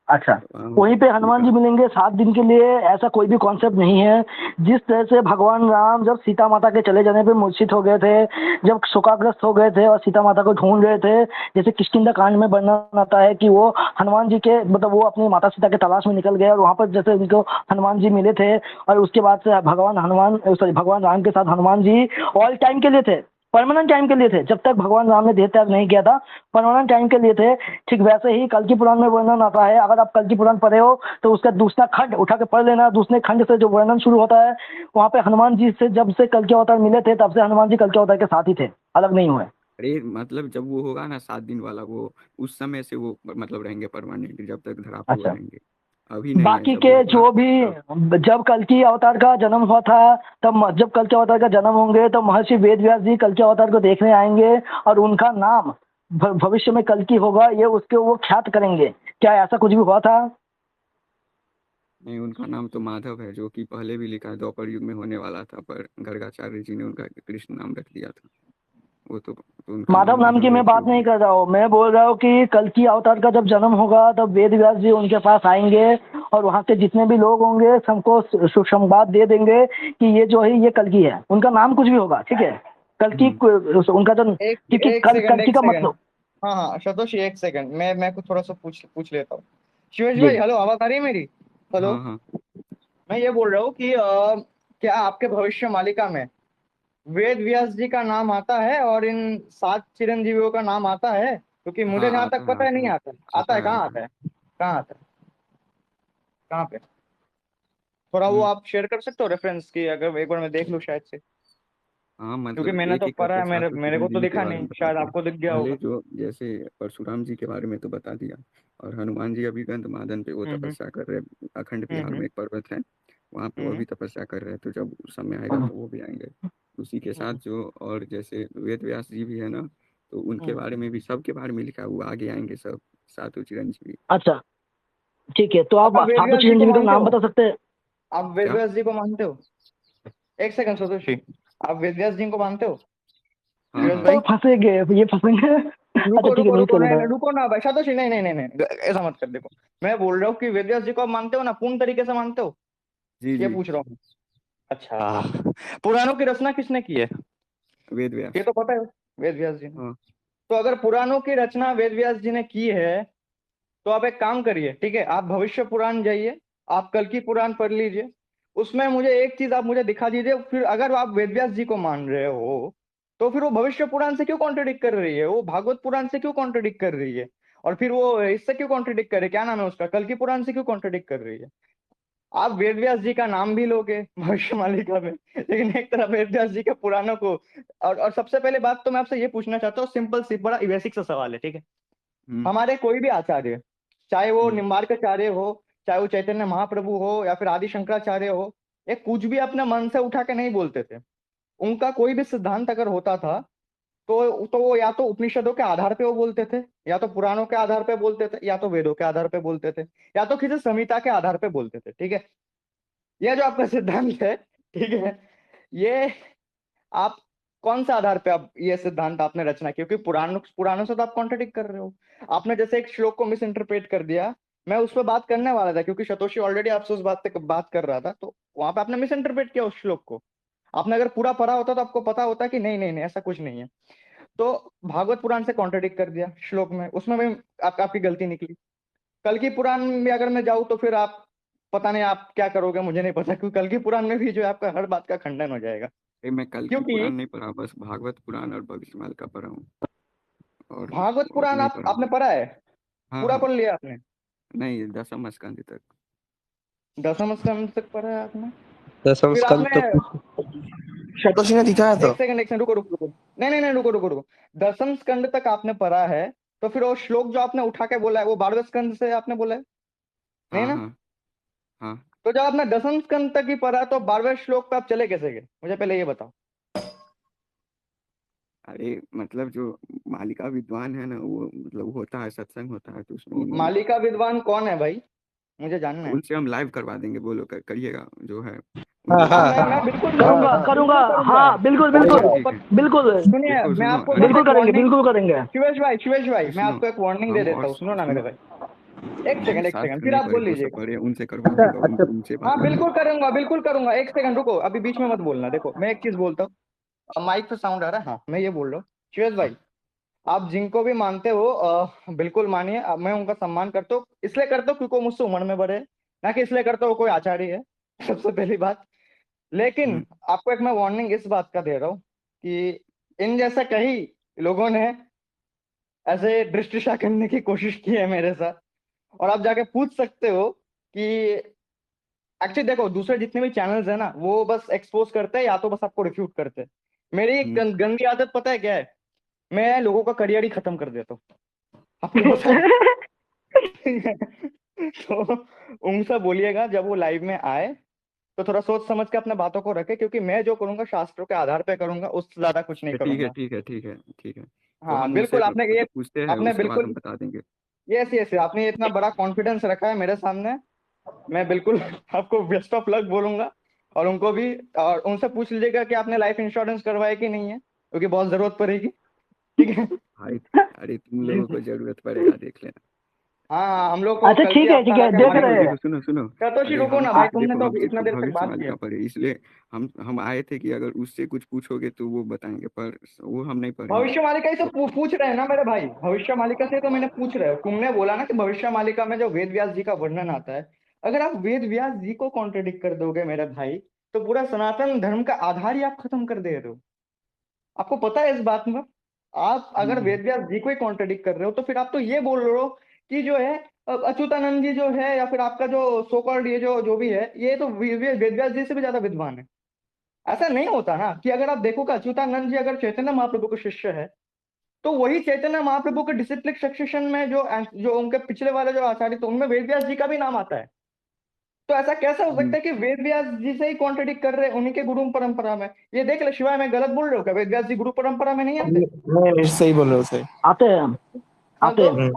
अच्छा, वहाँ वहीं पे हनुमान जी उनका मिलेंगे 7 दिन के लिए, ऐसा कोई भी कॉन्सेप्ट नहीं है। जिस तरह से भगवान राम जब सीता माता के चले जाने पे मूर्छित हो गए थे, जब शोकाग्रस्त हो गए थे और सीता माता को ढूंढ रहे थे, जैसे किष्किंधा कांड में वर्णन आता है कि वो हनुमान जी के मतलब वो अपनी माता सीता के तलाश में निकल गए, और वहां पर जैसे उनको हनुमान जी मिले थे, और उसके बाद से भगवान हनुमान सॉरी भगवान राम के साथ हनुमान जी ऑल टाइम के लिए थे, परमानेंट टाइम के लिए थे, जब तक भगवान राम ने देह त्याग नहीं किया था, परमानेंट टाइम के लिए थे। ठीक वैसे ही कल्कि पुराण में वर्णन आता है, अगर आप कल्कि पुराण पढ़े हो तो उसका दूसरा खंड उठा के पढ़ लेना, दूसरे खंड से जो वर्णन शुरू होता है, वहां पे हनुमान जी से जब से कल्कि अवतार मिले थे तब से हनुमान जी कल्कि अवतार के साथ ही थे, अलग नहीं हुए। अरे मतलब जब वो होगा ना 7 दिन वाला, वो उस समय से वो मतलब रहेंगे परमानेंट, जब तक धरा पे वो अच्छा, रहेंगे। अभी नहीं है, बाकी जब के वो होगा जो भी तब। जब कल्कि अवतार का जन्म हुआ था, तब जब कल्कि अवतार का जन्म होंगे तो महर्षि वेद व्यास जी कल्कि अवतार को देखने आएंगे, और उनका नाम भविष्य में कल्कि होगा ये उसके वो ख्यात करेंगे। क्या ऐसा कुछ भी हुआ था? नहीं, उनका नाम तो माधव है, जो कि पहले भी लिखा है, द्वापर युग में होने वाला था, पर गर्गाचार्य जी ने उनका कृष्ण नाम रख दिया था। वो तो उनका नाम माधव नाम की माधव है मैं बात शुरू नहीं में। कर रहा हूँ, मैं बोल रहा हूँ कि कल्कि अवतार का जब जन्म होगा तब वेद व्यास जी उनके पास आएंगे, और वहाँ के जितने भी लोग होंगे सबको सुसंवाद दे देंगे कि ये जो है ये कल्कि है, उनका नाम कुछ भी होगा, ठीक है। कल्कि हम्म। उनका जो, एक क्योंकि एक सेकंड, कल्कि एक का सेकंड। मतलब। हाँ हाँ सतोशी, एक सेकंड, मैं कुछ थोड़ा सा पूछ लेता हूँ। शिवेश जी। भाई, हेलो, आवाज आ रही है मेरी? हेलो। हाँ हाँ। मैं ये बोल रहा हूँ कि क्या आपके भविष्य मालिका में वेद व्यास जी का नाम आता है और इन 7 चिरंजीवियों का नाम आता है? क्योंकि मुझे हाँ जहां आता तक है, पता है आता नहीं है। आता है। आता है, आता है, कहाँ आता आता है। है? कहाँ आता है? कहाँ पे? थोड़ा वो हम्म। आप शेयर कर सकते हो रेफरेंस की, अगर एक बार मैं देख लूँ शायद से। हाँ क्योंकि मतलब मैंने एक तो एक पढ़ा करके है, मेरे सातों मेरे को तो चिरंजीवी के दिखा बारे नहीं, में शायद बताते हैं। आपको दिख गया पहले होगा। जो जैसे परशुराम जी के बारे में तो बता दिया, और हनुमान जी अभी गंधमादन पे वो हम्म तपस्या कर रहे हैं, अखंड बिहार हम्म में एक पर्वत है, वहाँ पे वो हम्म अभी तपस्या कर रहे हैं। तो जब समय आएगा तो वो भी आएंगे। उसी के साथ जो और जैसे वेद व्यास जी भी है ना, तो उनके हम्म। बारे में भी, सबके बारे में लिखा है, वो आगे आएंगे सब, सातों चिरंजीवी। अच्छा, ठीक है, तो आप आप वेद सातों व्यास जी को चिरंजीवी का मानते नाम हो? बता सकते हैं? आप वेद क्या? व्यास जी को मानते हो? एक सेकंड सतोशी, आप वेद व्यास जी को मानते हो? हाँ शिवेश हाँ। भाई, तो फंसेंगे, ये फंसेंगे। अच्छा रुको ठीक है, रुको म्यूट रुको, कर नहीं लेता नहीं हूँ। रुको ना भाई सतोशी, नहीं नहीं नहीं नहीं, ऐसा मत कर। देखो, मैं बोल रहा हूँ कि वेद व्यास जी को आप मानते हो ना, पूर्ण तरीके से मानते हो? जी ये जी। पूछ रहा हूँ। अच्छा, पुराणों की रचना किसने की है? वेद ये व्यास। तो पता है, वेद व्यास जी ने। हाँ तो अगर पुराणों की रचना वेद व्यास जी ने की है, तो आप एक काम करिए, ठीक है, आप भविष्य पुराण जाइए, आप कल की पुराण पढ़ लीजिए, उसमें मुझे एक चीज आप मुझे दिखा दीजिए। फिर अगर आप वेद व्यास जी को मान रहे हो, तो फिर वो भविष्य पुराण से क्यों कॉन्ट्रडिक्ट कर रही है? वो भागवत पुराण से क्यों कॉन्ट्रडिक्ट कर रही है? और फिर वो इससे क्यों कॉन्ट्रडिक्ट कर रही है, क्या नाम है उसका, कल की पुराण से क्यों कॉन्ट्रडिक्ट कर रही है? आप वेद व्यास जी का नाम भी लोगे भविष्य मालिका में, लेकिन एक तरफ वेद व्यास जी के पुराणों को। और सबसे पहले बात तो मैं आपसे ये पूछना चाहता हूँ, सिंपल सी बड़ा बेसिक सा सवाल है, ठीक है। हम्म हमारे कोई भी आचार्य, चाहे वो हम्म निम्बार्काचार्य हो, चाहे वो चैतन्य महाप्रभु हो, या फिर आदि शंकराचार्य हो, ये कुछ भी अपने मन से उठा के नहीं बोलते थे। उनका कोई भी सिद्धांत अगर होता था, तो वो या तो उपनिषदों के आधार पे वो बोलते थे, या तो पुराणों के आधार पे बोलते थे, या तो वेदों के आधार पे बोलते थे, या तो किसी संहिता के आधार पे बोलते थे, ठीक है। ये जो आपका सिद्धांत है, ठीक है, ये आप कौन सा आधार पे आप ये सिद्धांत आपने रचना, क्योंकि पुराणों पुराणों से तो आप कॉन्ट्रडिक्ट कर रहे हो। आपने जैसे एक श्लोक को मिस इंटरप्रेट कर दिया, मैं उस पर बात करने वाला था, क्योंकि सतोशी ऑलरेडी आपसे उस बात पे बात कर रहा था, तो वहां पे आपने मिस इंटरप्रेट किया उस श्लोक को। आपने अगर पूरा पढ़ा होता तो आपको पता होता कि नहीं नहीं नहीं, ऐसा कुछ नहीं है। तो भागवत पुराण से कॉन्ट्रडिक्ट कर दिया श्लोक में, उसमें भी आपकी गलती निकली। कल की पुराण में अगर मैं जाऊँ तो फिर आप, पता नहीं आप क्या करोगे, मुझे नहीं पता, क्योंकि कल की पुराण में भी जो है आपका हर बात का खंडन हो जाएगा। मैं कल की क्योंकि पुराण नहीं पढ़ा, बस भागवत पुराण और भविष्यवाल का पढ़ा हूँ, भागवत और पुराण नहीं आप पढ़ा। आपने पढ़ा है? हाँ पूरा हाँ। पढ़ लिया आपने? नहीं, दसम स्कंद तक। दसम स्कंद तक पढ़ा है आपने? दसम फिर स्कंद आपने तो शतोशी ने दिखाया तो। एक सेकंड रुको रुको रुको, नहीं रुको रुको रुको। दसम स्कंद तक आपने पढ़ा है, तो फिर वो श्लोक जो आपने उठा के बोला है वो 12वें स्कंद से आपने बोला है, नहीं हाँ ना? हाँ हाँ। तो जब आपने दसम स्कंद तक ही पढ़ा तो 12वें श्लोक पे आप चले कैसे गए, मुझे पहले ये बताओ। अरे मतलब जो मालिका विद्वान है ना, वो मतलब होता है, सत्संग होता है, तो उसमें उन्होंने मालिका विद्वान कौन है भाई, मुझे जानना है। उनसे हम लाइव करवा देंगे, बोलो करिएगा जो है हाँ उनसे हाँ, हाँ मैं हाँ बिल्कुल करूंगा करूंगा, करूंगा, बिल्कुल करूंगा। हाँ बिल्कुल पर बिल्कुल ठीक है। बिल्कुल सुनिए, देखो मैं सुनो, आपको बस बिल्कुल एक करेंगे, वार्निंग, बिल्कुल करेंगे। शिवेश भाई मैं सुनो, आपको एक वार्निंग दे हम देता और हूँ, सुनो ना मेरे सुनो, भाई। हम एक सेकंड शास्त्र फिर नहीं आप पढ़े, बोल वो सब लीजिएगा। पढ़े, उनसे करवा अच्छा दूंगा, अच्छा। उनसे बात हाँ करेंगे। बिल्कुल करूंगा, एक सेकंड रुको, अभी बीच में मत बोलना। देखो मैं एक चीज बोलता हूँ, अब माइक पे साउंड आ रहा है, हाँ मैं ये बोल रहा हूँ। शिवेश भाई, आप जिनको भी मानते हो बिल्कुल मानिए, मैं उनका सम्मान करता हूँ, इसलिए करता हूँ क्योंकि वो मुझसे उम्र में बड़े हैं, ना कि इसलिए करता हूँ कोई आचार्य है, सबसे पहली बात। लेकिन हम्म। आपको एक मैं वार्निंग इस बात का दे रहा हूँ कि इन जैसा कई लोगों ने ऐसे दृष्टिशा करने की कोशिश की है मेरे साथ, और आप जाके पूछ सकते हो कि एक्चुअली देखो दूसरे जितने भी चैनल्स है ना वो बस एक्सपोज करते हैं या तो बस आपको रिफ्यूट करते हैं। मेरी एक हम्म। गंदी आदत पता है क्या है, मैं लोगों का करियर ही खत्म कर देता हूँ, आपको पता है। तो उनसे बोलिएगा जब वो लाइव में आए तो थोड़ा सोच समझ के अपने बातों को रखे, क्योंकि मैं जो करूंगा शास्त्रों के आधार पे करूंगा, उससे ज्यादा कुछ नहीं ठीक है करूंगा। ठीक है ठीक है ठीक है। तो हाँ हम उनसे बिल्कुल, आपने ये, मतलब पूछते हैं, आपने उसके बाद हम बिल्कुल, बता देंगे। यस आपने इतना बड़ा कॉन्फिडेंस रखा है मेरे सामने, मैं बिल्कुल आपको बेस्ट ऑफ लक बोलूंगा। और उनको भी, और उनसे पूछ लीजिएगा कि आपने लाइफ इंश्योरेंस करवाया कि नहीं है, क्योंकि बहुत जरूरत पड़ेगी, ठीक है। भाई अरे तुम लोगों को जरूरत पड़ेगा, देख लेना। हाँ हम लोग को अच्छा कल की ठीक अवतार है, आके देख देखो रहे मारेंगे। हैं। देखो, सुनो सुनो। सतोशी अरे रुको हम ना भाई, सिर्फ तुमने देखो, तो हम सिर्फ इतना देर तक भविष्य बात किया। मालिका पढ़े, इसलिए हम आए थे कि अगर उससे कुछ पूछोगे तो वो बताएंगे, पर वो हम नहीं पढ़े हैं। भविष्य मालिका ही तो तो पूछ रहे हैं ना मेरे भाई, भविष्य मालिका से तो मैंने पूछ रहे हो, तुमने बोला ना कि भविष्य मालिका में जो वेद व्यास जी का वर्णन आता है, अगर आप वेद व्यास जी को कॉन्ट्रडिक्ट कर दोगे मेरे भाई, तो पूरा सनातन धर्म का आधार ही आप खत्म कर दे रहे हो। आपको पता है इस बात में? आप अगर हम्म, वेद व्यास जी को ही कॉन्ट्रडिक्ट कर रहे हो तो फिर आप तो ये बोल रहे हो कि जो है अच्युतानंद जी जो है, या फिर आपका जो सो कॉल्ड ये जो भी है, ये तो वेद व्यास जी से भी ज्यादा विद्वान है। ऐसा नहीं होता ना कि अगर आप देखोगे अच्युतानंद जी अगर चैतन्य महाप्रभु के शिष्य है, तो वही चैतन्य महाप्रभु के डिसिप्लिन सक्सेशन में जो जो उनके पिछले वाले जो आचार्य थे उनमें वेद व्यास जी का भी नाम आता है। तो ऐसा कैसे हो हम्म। सकता है कि वेद व्यास जी से ही कॉन्ट्रडिक्ट कर रहे हैं उन्हीं के गुरु परंपरा में? ये देख ले शिवाय, मैं गलत बोल रहा हूँ क्या? वेद व्यास जी गुरु परंपरा में नहीं आते? नहीं सही बोल रहे हो सही। आते हैं हम, हाँ आते हैं।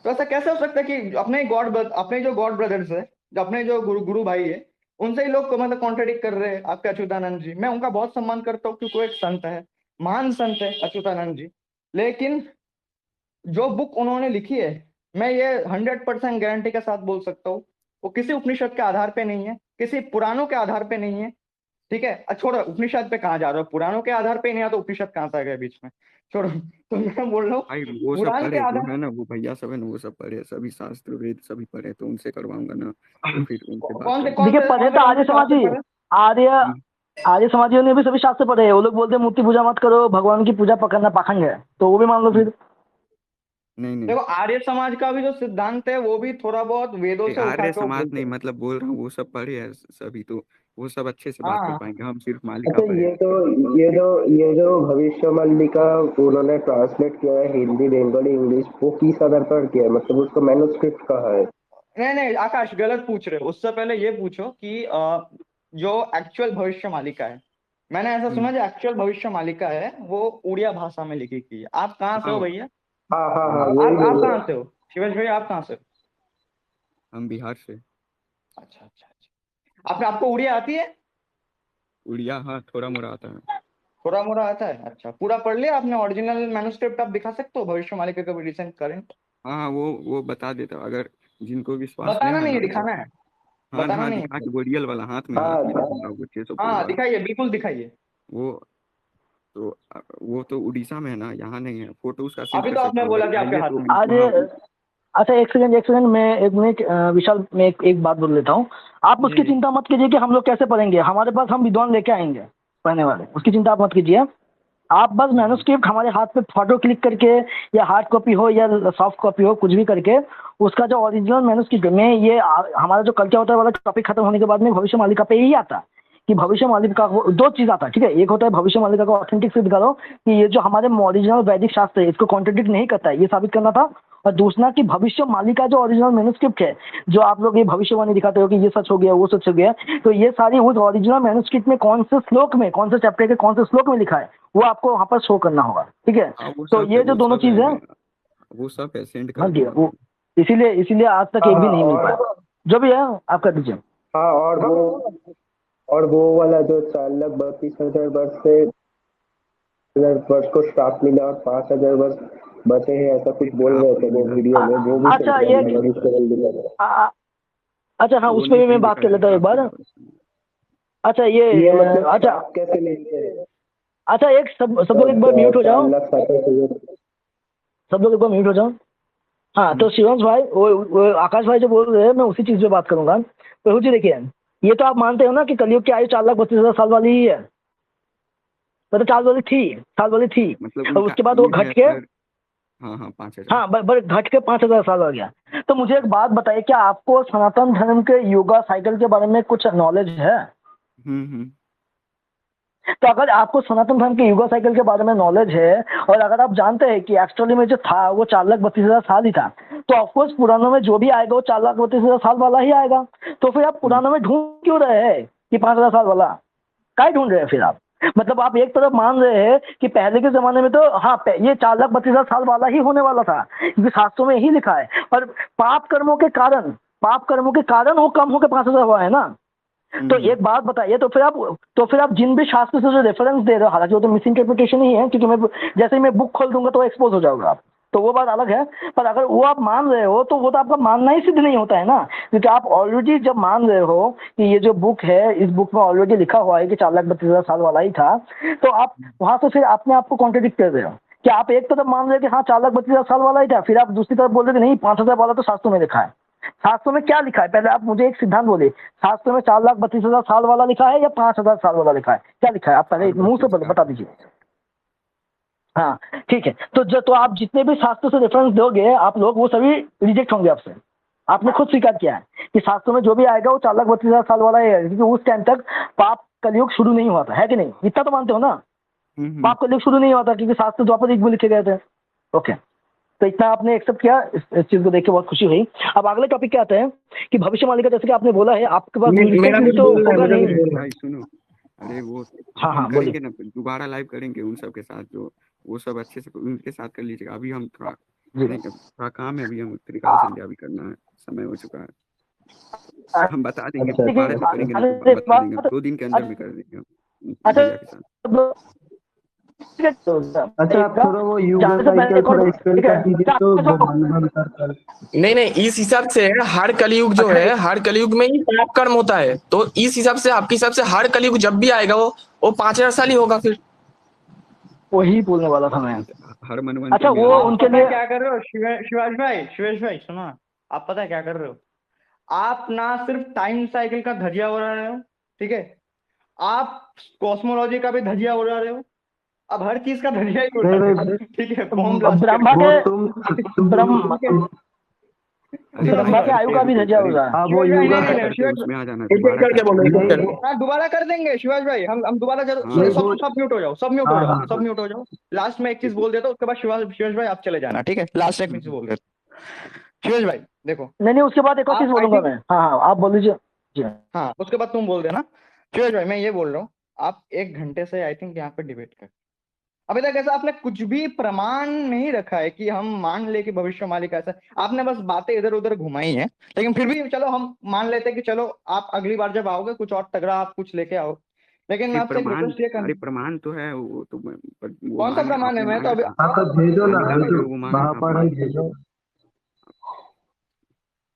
तो ऐसा कैसे हो सकता है कि अपने जो गॉड ब्रदर्स है, जो अपने जो गुरु गुरु भाई है, उनसे ही लोग मतलब कॉन्ट्रडिक्ट कर रहे हैं आपके अच्युतानंद जी? मैं उनका बहुत सम्मान करता हूँ क्योंकि वो एक संत है, महान संत है अच्युतानंद जी। लेकिन जो बुक उन्होंने लिखी है, मैं ये 100% गारंटी के साथ बोल सकता हूँ, वो किसी उपनिषद के आधार पे नहीं है, किसी पुराणों के आधार पे नहीं है, ठीक है। छोड़ो उपनिषद पे कहाँ जा रहे हो, पुराणों के आधार पे नहीं है तो उपनिषद कहाँ से आ गए बीच में, छोड़ो। तो मैं बोल रहा हूँ भाई वो सब पुराण के पढ़े जो आधार, है ना, वो भैया सब है ना, वो सब पढ़े, सभी शास्त्र वेद सभी पढ़े, तो उनसे करवाऊंगा ना, तो फिर उनसे बात करेंगे। देखिए पढ़े तो आर्य समाजी, आर्य हम्म। आर्य समाजियों ने भी सभी शास्त्र पढ़े हैं। वो लोग बोलते हैं मूर्ति पूजा मत करो, भगवान की पूजा पकड़ना पाखंड है, तो वो भी मान लो हम्म। फिर। नहीं नहीं। देखो आर्य समाज का भी जो सिद्धांत है वो भी थोड़ा बहुत वेदों अरे से उठा आर्य के वो समाज बोलते नहीं, हैं। मतलब बोल रहा हूँ वो सब पढ़े हैं सभी, तो वो सब अच्छे से बात कर हाँ पाएंगे, हम सिर्फ मालिका अच्छा पढ़े हैं। ये जो भविष्य मल्लिका उन्होंने ट्रांसलेट किया है हिंदी बंगाली इंग्लिश, वो किस आधार पर किया है, मतलब उसका मैन्युस्क्रिप्ट कहाँ है? नहीं आकाश गलत पूछ रहे हो, उससे पहले ये पूछो कि जो एक्चुअल भविष्य मालिका है, मैंने ऐसा सुना हम्म। जो एक्चुअल भविष्य मालिका है वो उड़िया भाषा में लिखी गई है। आप कहाँ से हो हाँ भैया? हाँ हाँ हाँ, हम आप कहाँ से हो शिवेश भाई, आप कहाँ से हो? हम बिहार से। आपने, आपको उड़िया आती है? उड़िया हाँ, थोड़ा मोड़ा आता है। थोड़ा मोड़ा आता है, अच्छा। पूरा पढ़ लिया आपने? ओरिजिनल मैन्युस्क्रिप्ट आप दिखा सकते हो भविष्य मालिका का रिसेंट करंट? हाँ हाँ, वो बता देता हूँ, अगर जिनको विश्वास नहीं बताना है नहीं ना है, तो। दिखाना है। हाँ बताना हाँ, नहीं दिखा है। के वो रियल वाला हाथ में हाँ दिखाऊंगा, वो 600 पेज हाँ वाला। दिखाइए, बिल्कुल दिखाइए। वो तो वो तो उड़ीसा में है ना, यहाँ नहीं है, फोटो उसका सेंड अभी कर तो सकता आपने हूँ, बोला अगर कि आपके चाहिए हाथ तो। में। आर्य, हाँ अच्छा एक सेकंड, मैं एक मिनट, विशाल मैं एक बात बोल लेता हूँ। आप जी उसकी जी। चिंता मत कीजिए कि हम लोग कैसे पढ़ेंगे, हमारे पास हम विद्वान लेके आएंगे पढ़ने वाले, उसकी चिंता आप मत कीजिए। आप बस मैन्युस्क्रिप्ट हमारे हाथ पे फोटो क्लिक करके, या हार्ड कॉपी हो या सॉफ्ट कॉपी हो, कुछ भी करके उसका जो ओरिजिनल मैन्युस्क्रिप्ट में ये हमारा जो कल्चर होता है वाला टॉपिक खत्म होने के बाद में भविष्य मालिका पे ही आता है कि भविष्य मालिका को दो चीज आता है, ठीक है। एक होता है भविष्य मालिका को ऑथेंटिक सिद्ध करो कि ये जो हमारे ओरिजिनल वैदिक शास्त्र है इसको कॉन्ट्रडिक्ट नहीं करता है, ये साबित करना था। और दूसरा कि भविष्य मालिका जो ओरिजिनल मैन्युस्क्रिप्ट है, जो आप लोग ये भविष्यवाणी दिखाते हो कि ये सच हो गया वो सच हो गया, तो ये सारी उस ओरिजिनल मैन्युस्क्रिप्ट में कौन से श्लोक में, कौन से चैप्टर के कौन से श्लोक में लिखा है, वो आपको वहां पर शो करना होगा, ठीक है। हाँ वो तो सब है, ये जो वो दोनों सब चीज है, है, वो सब है, सेंड कर हाँ जी, दूंगा वो मैं। इसीलिए इसीलिए आज तक एक भी नहीं मिल पाया। जो भी है आप कर दीजिए। हाँ और वो वाला जो 4,32,000 वर्ष से 1,000 वर्ष को श्राप मिला और 5,000 वर्ष बचे हैं, ऐसा कुछ बोल रहे थे वो वीडियो में, वो भी अच्छा सही ये है भविष्यवाणी। अच्छा हाँ, वो उस पर नहीं भी कहीं मैं बात लिखा कर है लेता हूँ एक श्राप बार। मिला वर्ष। अच्छा ये ये मतलब अच्छा श्राप कैसे लेते हैं? अच्छा, एक सब लोग एक बार म्यूट हो चार जाओ, लाख 60,000। सब लोग एक बार म्यूट हो जाओ। हाँ, तो हम्म, शिवंश भाई, वो आकाश भाई जो बोल रहे हैं, मैं उसी चीज पे बात करूंगा। प्रभु जी देखिए, ये तो आप मानते हो ना कि कलयुग की आयु 4,32,000 साल वाली ही है, मतलब साल वाली थी। मतलब और उनका उसके बाद वो एज घट है के, पर, हाँ हाँ 5,000। हाँ घट के 5,000 साल हो गया। तो मुझे एक बात बताइए, क्या आपको सनातन धर्म के योगा साइकिल के बारे में कुछ नॉलेज है? हम्म। तो अगर आपको सनातन धर्म के युगा साइकिल के बारे में नॉलेज है, और अगर आप जानते हैं कि एक्चुअली में जो था वो 4,32,000 साल ही था, तो ऑफकोर्स पुराणों में जो भी आएगा वो 4,32,000 साल वाला ही आएगा। तो फिर आप पुराणों में ढूंढ क्यों रहे हैं कि 5,000 साल वाला? काय ढूंढ रहे हैं फिर आप? मतलब आप एक तरफ मान रहे हैं कि पहले के जमाने में तो हाँ ये 4,32,000 साल वाला ही होने वाला था, क्योंकि शास्त्रों में यही लिखा है। और पाप कर्मों के कारण वो कम होकर 5,000 हुआ है ना। तो एक बात बताइए, तो फिर आप जिन भी शास्त्र से जो रेफरेंस दे रहे हो, हालांकि वो तो मिस इंटरप्रिटेशन ही है, क्योंकि मैं जैसे ही मैं बुक खोल दूंगा तो एक्सपोज हो जाओगे आप, तो वो बात अलग है। पर अगर वो आप मान रहे हो तो वो तो आपका मानना ही सिद्ध नहीं होता है ना, क्योंकि आप ऑलरेडी जब मान रहे हो कि ये जो बुक है, इस बुक में ऑलरेडी लिखा हुआ है कि 4,32,000 साल वाला ही था, तो आप वहां से फिर अपने आप को कॉन्ट्रडिक्ट कर रहे हो कि आप एक तरफ मान रहे हो कि हाँ 4,32,000 साल वाला ही था, फिर आप दूसरी तरफ बोल रहे हो कि नहीं 5,000 वाला तो शास्त्रों में लिखा है। शास्त्रों में क्या लिखा है, पहले आप मुझे एक सिद्धांत बोलिए। शास्त्रों में 4,32,000 साल वाला लिखा है या 5,000 साल वाला लिखा है? क्या लिखा है आप पहले मुंह से बता दीजिए। हाँ ठीक है, तो आप जितने भी शास्त्रों से रेफरेंस दोगे आप लोग, वो सभी रिजेक्ट होंगे आपसे। आपने खुद स्वीकार किया है कि शास्त्रों में जो भी आएगा वो 4,32,000 साल वाला ही है, क्योंकि उस टाइम तक पाप कलयुग शुरू नहीं हुआ था, है कि नहीं? इतना तो मानते हो ना? पाप कलयुग शुरू नहीं हुआ था, क्योंकि शास्त्र द्वापर युग में लिखे गए थे। ओके, तो इतना आपने एक्सेप्ट किया, इस चीज को देख के बहुत खुशी हुई। अब अगले टॉपिक क्या आते हैं कि भविष्य मालिका, जैसे कि आपने बोला है आपके पास मेरा रिसेंटली कुछ तो बोलना है, होगा मेरा नहीं। कुछ बोलना है। भाई सुनो, अरे वो हाँ हम हाँ बोलिए। करेंगे ना, दोबारा लाइव करेंगे उन सब के साथ, जो वो सब अच्छे से उनके साथ कर लीजिएगा। अभी हम थोड़ा जी नहीं, थोड़ा काम है, अभी हम त्रिकाल संध्या भी करना है, समय हो चुका है। हम बता देंगे, अच्छा देखिए, दोबारा जब करेंगे ना तो अरे बता देंगे, बात, 2 दिन के अंदर में कर देंगे हम अच्छा भैया के साथ। ठीक है, तो अच्छा आप थोड़ा वो युगा जाने से पहले साइकिल एक और थोड़ा बात, स्पेल ठीक कर है, दीजिए तो वो बंद कर। नहीं, इस हिसाब से हर कलयुग जो अच्छा है, हर कलयुग में ही पाप कर्म होता है, तो इस हिसाब से आपके हिसाब से हर कलयुग जब भी आएगा वो 5,000 साल ही होगा फिर। वही बोलने वाला था मैं। हर मनवंतर अच्छा में वो अलग आप होता उनके पता है। है लिए, क्या कर रहे हो शिवेश भाई सुनो ना। आप पता है क्या कर रहे हो? आप ना सिर्फ टाइम साइकिल का धजिया उड़ा रहे हो, ठीक है, आप कॉस्मोलॉजी का भी धजिया उड़ा रहे हो, अब हर चीज का धजिया ही उड़ा नहीं रहे नहीं, हो, ठीक है, बॉम्ब ब्लास्ट ब्रह्मा करके। वो के तुम ब्रह्म ठीक है, अरे सुनो भाई ब्रह्मा सुनो के आयु करते का हैं, भी रुको, धजिया अरे उड़ा है। हाँ वो शिवाज भाई, युगा नहीं करते शिवाज उसमें आ जाना, एक एक दोबारा करके करते बोलो, हैं। एक एक नहीं करके। हाँ दोबारा कर देंगे शिवाज भाई, हम दोबारा जरूर हाँ सुनो, नहीं हाँ, वो सब म्यूट हो जाओ, सब म्यूट हो हाँ जाओ, हाँ सब म्यूट हो जाओ। लास्ट में एक चीज बोल देता हूँ, उसके बाद शिवाज भाई आप चले जाना, ठीक है, लास्ट एक चीज बोल देता हूँ। शिवाज भाई देखो, नहीं उसके बाद एक और चीज आप आई बोलूंगा थिंक, मैं। हाँ हाँ आप बोल लीजिए जी। हाँ उसके बाद तुम बोल देना। शिवाज भाई मैं ये बोल रहा हूँ, आप 1 घंटे से आई थिंक यहाँ पे डिबेट कर, अभी तक ऐसा आपने कुछ भी प्रमाण नहीं रखा है कि हम मान ले कि भविष्यवाणी का ऐसा, आपने बस बातें इधर उधर घुमाई हैं। लेकिन फिर भी चलो हम मान लेते हैं कि चलो आप अगली बार जब आओगे कुछ और तगड़ा आप कुछ लेके आओ। लेकिन मैं अरे आपसे एक प्रमाण, रिक्वेस्ट ये कर, अरे प्रमाण तो है वो तो पर वो कौन सा मांग प्रमाण है? आपने मैं तो मांगा अभी, था, हाँ तो भेजो ना, हाँ निकाल के जो वो मांगा वहां था पर आपने। है भेजो,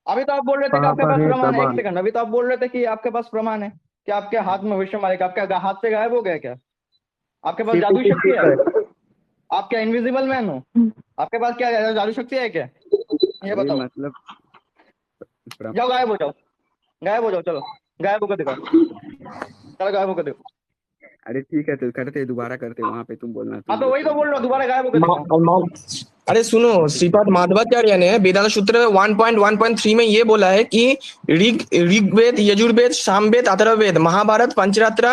अभी तो आप बोल रहे थे कि वहां आपके पर पास है प्रमाण है, एक प्रमाण। सेकंड, अभी तो आप बोल रहे थे कि आपके पास प्रमाण है कि आपके हाथ में भविष्यवाणी का, आपके हाथ से गायब हो गया क्या? आपके पास जादुई शक्ति है? आप क्या इनविजिबल मैन हो? आपके पास क्या जादू शक्ति है क्या? ये अरे बताओ। मतलब जाओ गायब हो जाओ, गायब हो जाओ, चलो गायब होकर दिखाओ, चलो गायब होकर दिखाओ। अरे ठीक है, तो करते दोबारा करते, वहां पे तुम बोलना, हाँ तुम तो जो वही तो बोल रहा हूँ, दिखाते। दोबारा गायब होकर दिखाओ। अरे सुनो, श्रीपाद माधवाचार्य ने वेदांत सूत्र 1.1.3 में ये बोला है कि ऋग्वेद, यजुर्वेद, सामवेद, अथर्ववेद, महाभारत, पंचरात्र,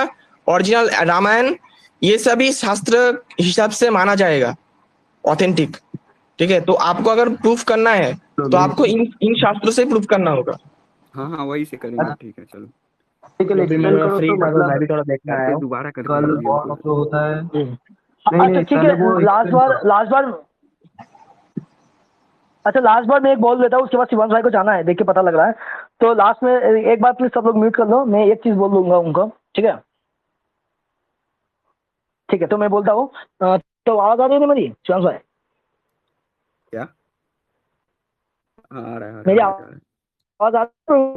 ओरिजिनल रामायण, ये सभी शास्त्र हिसाब से माना जाएगा ऑथेंटिक। ठीक है, तो आपको अगर प्रूफ करना है तो आपको इन शास्त्रों से प्रूफ करना होगा। हाँ हाँ, वही से करेंगे। ठीक है, चलो ठीक है, अभी मैं एक्सप्लेन थोड़ा करो फ्री तो था तो मैं भी मतलब थोड़ा देखना करके आया हूँ। दोबारा करके कल वीडियो और को। जो होता है नहीं अच्छा नहीं ठीक पहले वो है, लास्ट explain बार करो। लास्ट बार अच्छा लास्ट बार मैं एक बोल देता हूँ, उसके बाद शिवांश भाई को जाना है, देख के पता लग रहा है। तो लास्ट में एक बार प्लीज सब लोग म्यूट कर लो, मैं एक चीज बोल दूंगा उनको, ठीक है? ठीक है, तो मैं बोलता हूँ। तो आवाज आ रही है ना मेरी शिवांश भाई? क्या? हाँ, आ रहा है, आ रहा मेरी है, आ रहा है। आवाज आ रही है?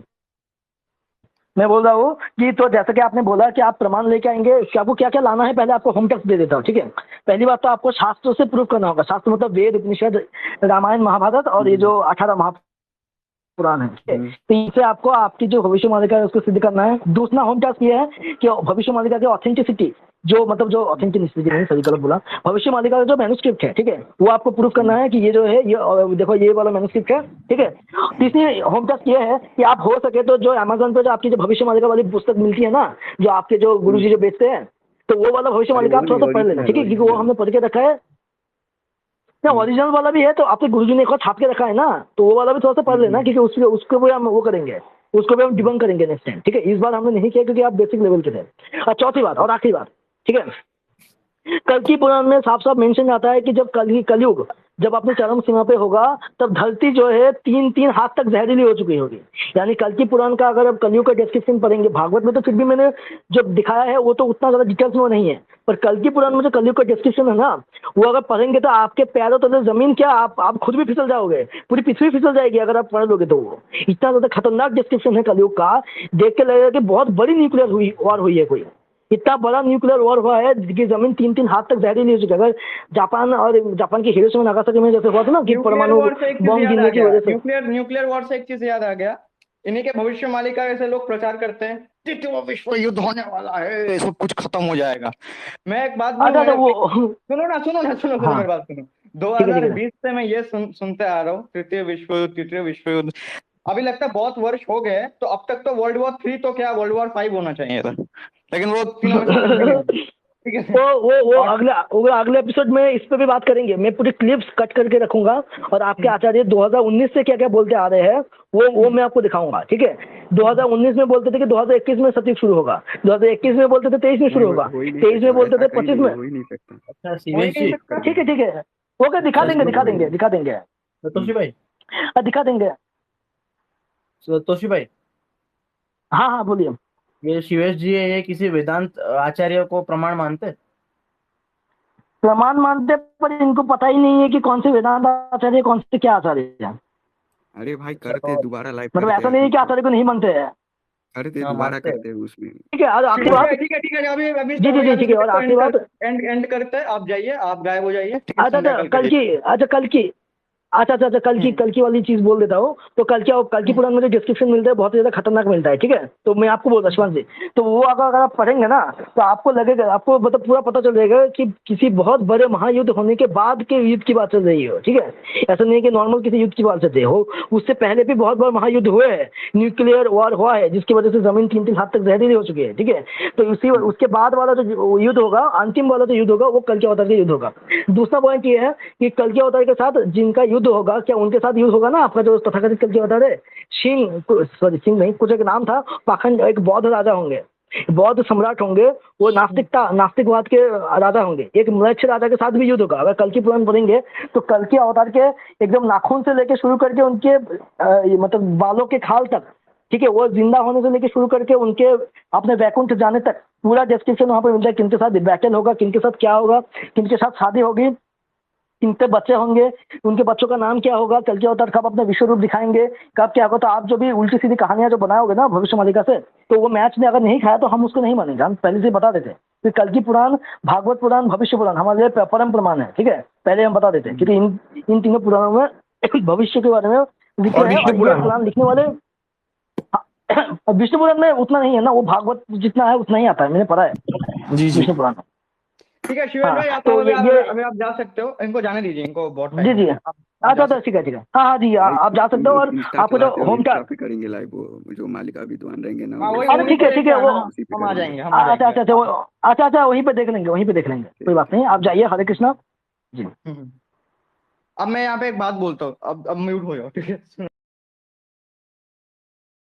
मैं बोल रहा हूँ कि तो जैसा कि आपने बोला कि आप प्रमाण लेके आएंगे, कि आपको क्या क्या लाना है, पहले आपको होम टेक्स्ट दे देता हूँ, ठीक है? पहली बात तो आपको शास्त्रों से प्रूफ करना होगा। शास्त्र मतलब वेद, उपनिषद, रामायण, महाभारत और ये जो 18 महापुराण है, ठीक है? तो इससे आपको आपकी जो भविष्यवाणी है उसको सिद्ध करना है। दूसरा होम टास्क ये है कि भविष्यवाणी की ऑथेंटिसिटी, जो मतलब जो ऑथेंटिसिटी नहीं, सही गलत बोला, भविष्यवाणी का जो मैन्युस्क्रिप्ट है, ठीक है, वो आपको प्रूफ करना है कि ये जो है ये देखो ये वाला मैन्युस्क्रिप्ट है, ठीक है? तीसरी होम टास्क ये है कि आप हो सके तो जो अमेज़न पे जो आपकी जो भविष्यवाणी वाली पुस्तक मिलती है ना, जो आपके जो गुरुजी जो बेचते हैं, तो वो वाला भविष्यवाणी अरे का वो आप नहीं, थोड़ा सा पढ़ लेना, ठीक है? क्योंकि वो ओरिजिनल। हमने पढ़ के रखा है ना, ओरिजिनल वाला भी है, तो आपके गुरुजी ने एक बार छाप के रखा है ना, तो वो वाला भी थोड़ा सा पढ़ लेना, क्योंकि उसको भी हम वो करेंगे, उसको भी हम डिबंक करेंगे नेक्स्ट टाइम, ठीक है? इस बार हमने नहीं किया क्योंकि आप बेसिक लेवल के थे। और चौथी बात और आखिरी बात, ठीक है, कल की पुराण में साफ साफ मेंशन आता है कि जब कलयुग जब अपनी चरम सीमा पे होगा, तब धरती जो है 3-3 हाथ तक जहरीली हो चुकी होगी। यानी कल की पुराण का अगर आप कलयुग का डिस्क्रिप्शन पढ़ेंगे, भागवत में तो फिर भी मैंने जो दिखाया है वो तो उतना ज्यादा डिटेल्स में नहीं है, पर कल की पुराण में जो कलयुग का डिस्क्रिप्शन है ना, वो अगर पढ़ेंगे तो आपके पैरों तले जमीन क्या, आप खुद भी फिसल जाओगे, पूरी पृथ्वी फिसल जाएगी अगर आप पढ़ लोगे तो। वो इतना ज्यादा खतरनाक डिस्क्रिप्शन है कलयुग का, देख के लगेगा कि बहुत बड़ी न्यूक्लियर वॉर हुई है कोई। इतना बड़ा न्यूक्लियर वॉर हुआ है कि जमीन 3-3 हाथ तक जहरीली हो चुकी है। अगर जापान की हिरोशिमा नागासाकी में जैसे हुआ था ना कि न्यूक्लियर परमाणु वॉर से एक चीज बम याद आ गिरने की गया, वजह से। न्यूक्लियर वॉर से एक चीज याद आ गया। इन्हीं के भविष्यवाणी का ऐसे लोग प्रचार करते हैं, तृतीय विश्व युद्ध होने वाला है, सब कुछ खत्म हो जाएगा। मैं एक बात बोलूं, अच्छा वो सुनो हाँ मेरी बात सुनो। ठीक है ठीक है। 2020 से मैं ये सुनते आ रहा हूँ, तृतीय विश्व युद्ध। अभी लगता है बहुत वर्ष हो गए, तो अब तक तो वर्ल्ड वॉर 3 तो क्या वर्ल्ड वॉर 5 होना चाहिए था, लेकिन वो तीनों में से कुछ भी नहीं हुआ। ठीक है, वो और अगले एपिसोड में इस पे भी बात करेंगे। मैं पूरी क्लिप्स कट करके रखूंगा और आपके आचार्य 2019 से क्या क्या बोलते आ रहे हैं वो मैं आपको दिखाऊंगा, ठीक है? 2019 में बोलते थे कि 2021 में सतयुग शुरू होगा, 2021 में बोलते थे 23 में शुरू होगा, हो ही नहीं 23 में सकता, बोलते ऐसा थे कहीं 25 भी में। हो ही नहीं सकता। अच्छा हो ही शिवेश नहीं जी, सकता। ठीक है ठीक है, ओके दिखा देंगे दिखा देंगे दिखा देंगे सतोशी भाई, दिखा देंगे। सतोशी भाई, हाँ हाँ बोलिए। ये शिवेश जी है, ये किसी वेदांत आचार्य को प्रमाण मानते हैं? प्रमाण मानते पर इनको पता ही नहीं है कि कौन से वेदांत आचार्य कौन से क्या आचार्य है। अरे भाई, अच्छा, करते तो दोबारा लाइव मतलब करते ऐसा हैं नहीं है अभी कि तो। आचार्य को नहीं मानते हैं। करते हाँ दोबारा मानते हैं। करते हैं उसमें। ठीक है और आखिरी ठीक बात, है ठीक है ठीक है, अभी अभी जी जी जी ठीक है, और आखिरी बात, एंड करते हैं। आप जाइए, आप गायब हो जाइए, ठीक है? अच्छा संध्या अच्छा कल कल करिए। की अच्छा कल की अच्छा कल की वाली चीज बोल देता हूँ। तो कल की पुराण में जो डिस्क्रिप्शन मिलता है बहुत ज्यादा खतरनाक मिलता है, ठीक है? तो मैं आपको बोल रहा जी, तो वो अगर आप पढ़ेंगे ना तो आपको लगेगा, आपको मतलब पूरा पता चल जाएगा कि किसी बहुत बड़े महायुद्ध होने के बाद के युद्ध की बात चल रही हो, ठीक है? ऐसा नहीं है कि नॉर्मल किसी युद्ध की बात चल रही हो, उससे पहले भी बहुत बड़े महायुद्ध हुए हैं, न्यूक्लियर वॉर हुआ है जिसकी वजह से जमीन 3-3 हाथ तक जहरीली हो चुकी है, ठीक है? तो उसके बाद वाला जो युद्ध होगा, अंतिम वाला जो युद्ध होगा, वो कल के अवतार का युद्ध होगा। दूसरा पॉइंट ये है कि कल के अवतार के साथ जिनका युद्ध होगा, क्या उनके साथ युद्ध होगा ना आपका जो तथाकथित कल के अवतार है, सिंह नहीं, कुछ एक नाम था, पाखंड, एक बौद्ध राजा होंगे, बौद्ध सम्राट होंगे, वो नास्तिकवाद के राजा होंगे। एक म्लेच्छ राजा के साथ भी युद्ध होगा। अगर कल की पुराण पढ़ेंगे तो कल के अवतार के एकदम नाखून से लेके शुरू करके उनके मतलब बालों के खाल तक, ठीक है, वो जिंदा होने से लेके शुरू करके उनके अपने वैकुंठ जाने तक पूरा डिस्क्रिप्शन वहां पर मिलता है। किनके साथ बैटल होगा, किनके साथ क्या होगा, किनके साथ शादी होगी, किनके बच्चे होंगे, उनके बच्चों का नाम क्या होगा, कल के अवतार कब अपने विश्व रूप दिखाएंगे, कब क्या होगा। तो आप जो भी उल्टी सीधी कहानियां जो बनाओगे ना भविष्य मालिका से, तो वो मैच ने अगर नहीं खाया तो हम उसको नहीं मानेंगे, हम पहले से बता देते कि कल की पुराण, भागवत पुराण, भविष्य पुराण हमारे लिए परम प्रमाण है, ठीक है? पहले हम बता देते क्योंकि इन तीनों पुराणों में भविष्य के बारे में लिखे हैं, और ये पुराण लिखने वाले विष्णु पुराण में उतना नहीं है ना, वो भागवत जितना है उतना ही आता है, मैंने पढ़ा है जी जी। विष्णु पुराण। ठीक है शिवेश हाँ, भाई, आप तो अभी ये अभी आप जा सकते हो, इनको जाने दीजिए, इनको बहुत जी टाइम जी हो गया, आप जा अच्छा सकते ठीक है ठीक है, हाँ हाँ जी आप जा सकते हो। और इंस्टा आपको जो चलाते हो, होम इंस्टा पे करेंगे लाइव, वो जो मालिका विद्वान रहेंगे ना हो। हाँ वो वही, अरे उन्हीं ठीक को है लेके ठीक है, आना, वो उसी पे हम आ करेंगे। जाएंगे, हम आ अच्छा जाएंगे। अच्छा अच्छा वो अच्छा अच्छा वहीं पे देख लेंगे, वहीं पे देख लेंगे, कोई बात नहीं, आप जाइए, हरे कृष्णा जी। अब मैं यहाँ पे एक बात बोलता हूँ, अब म्यूट हो जाओ, ठीक है।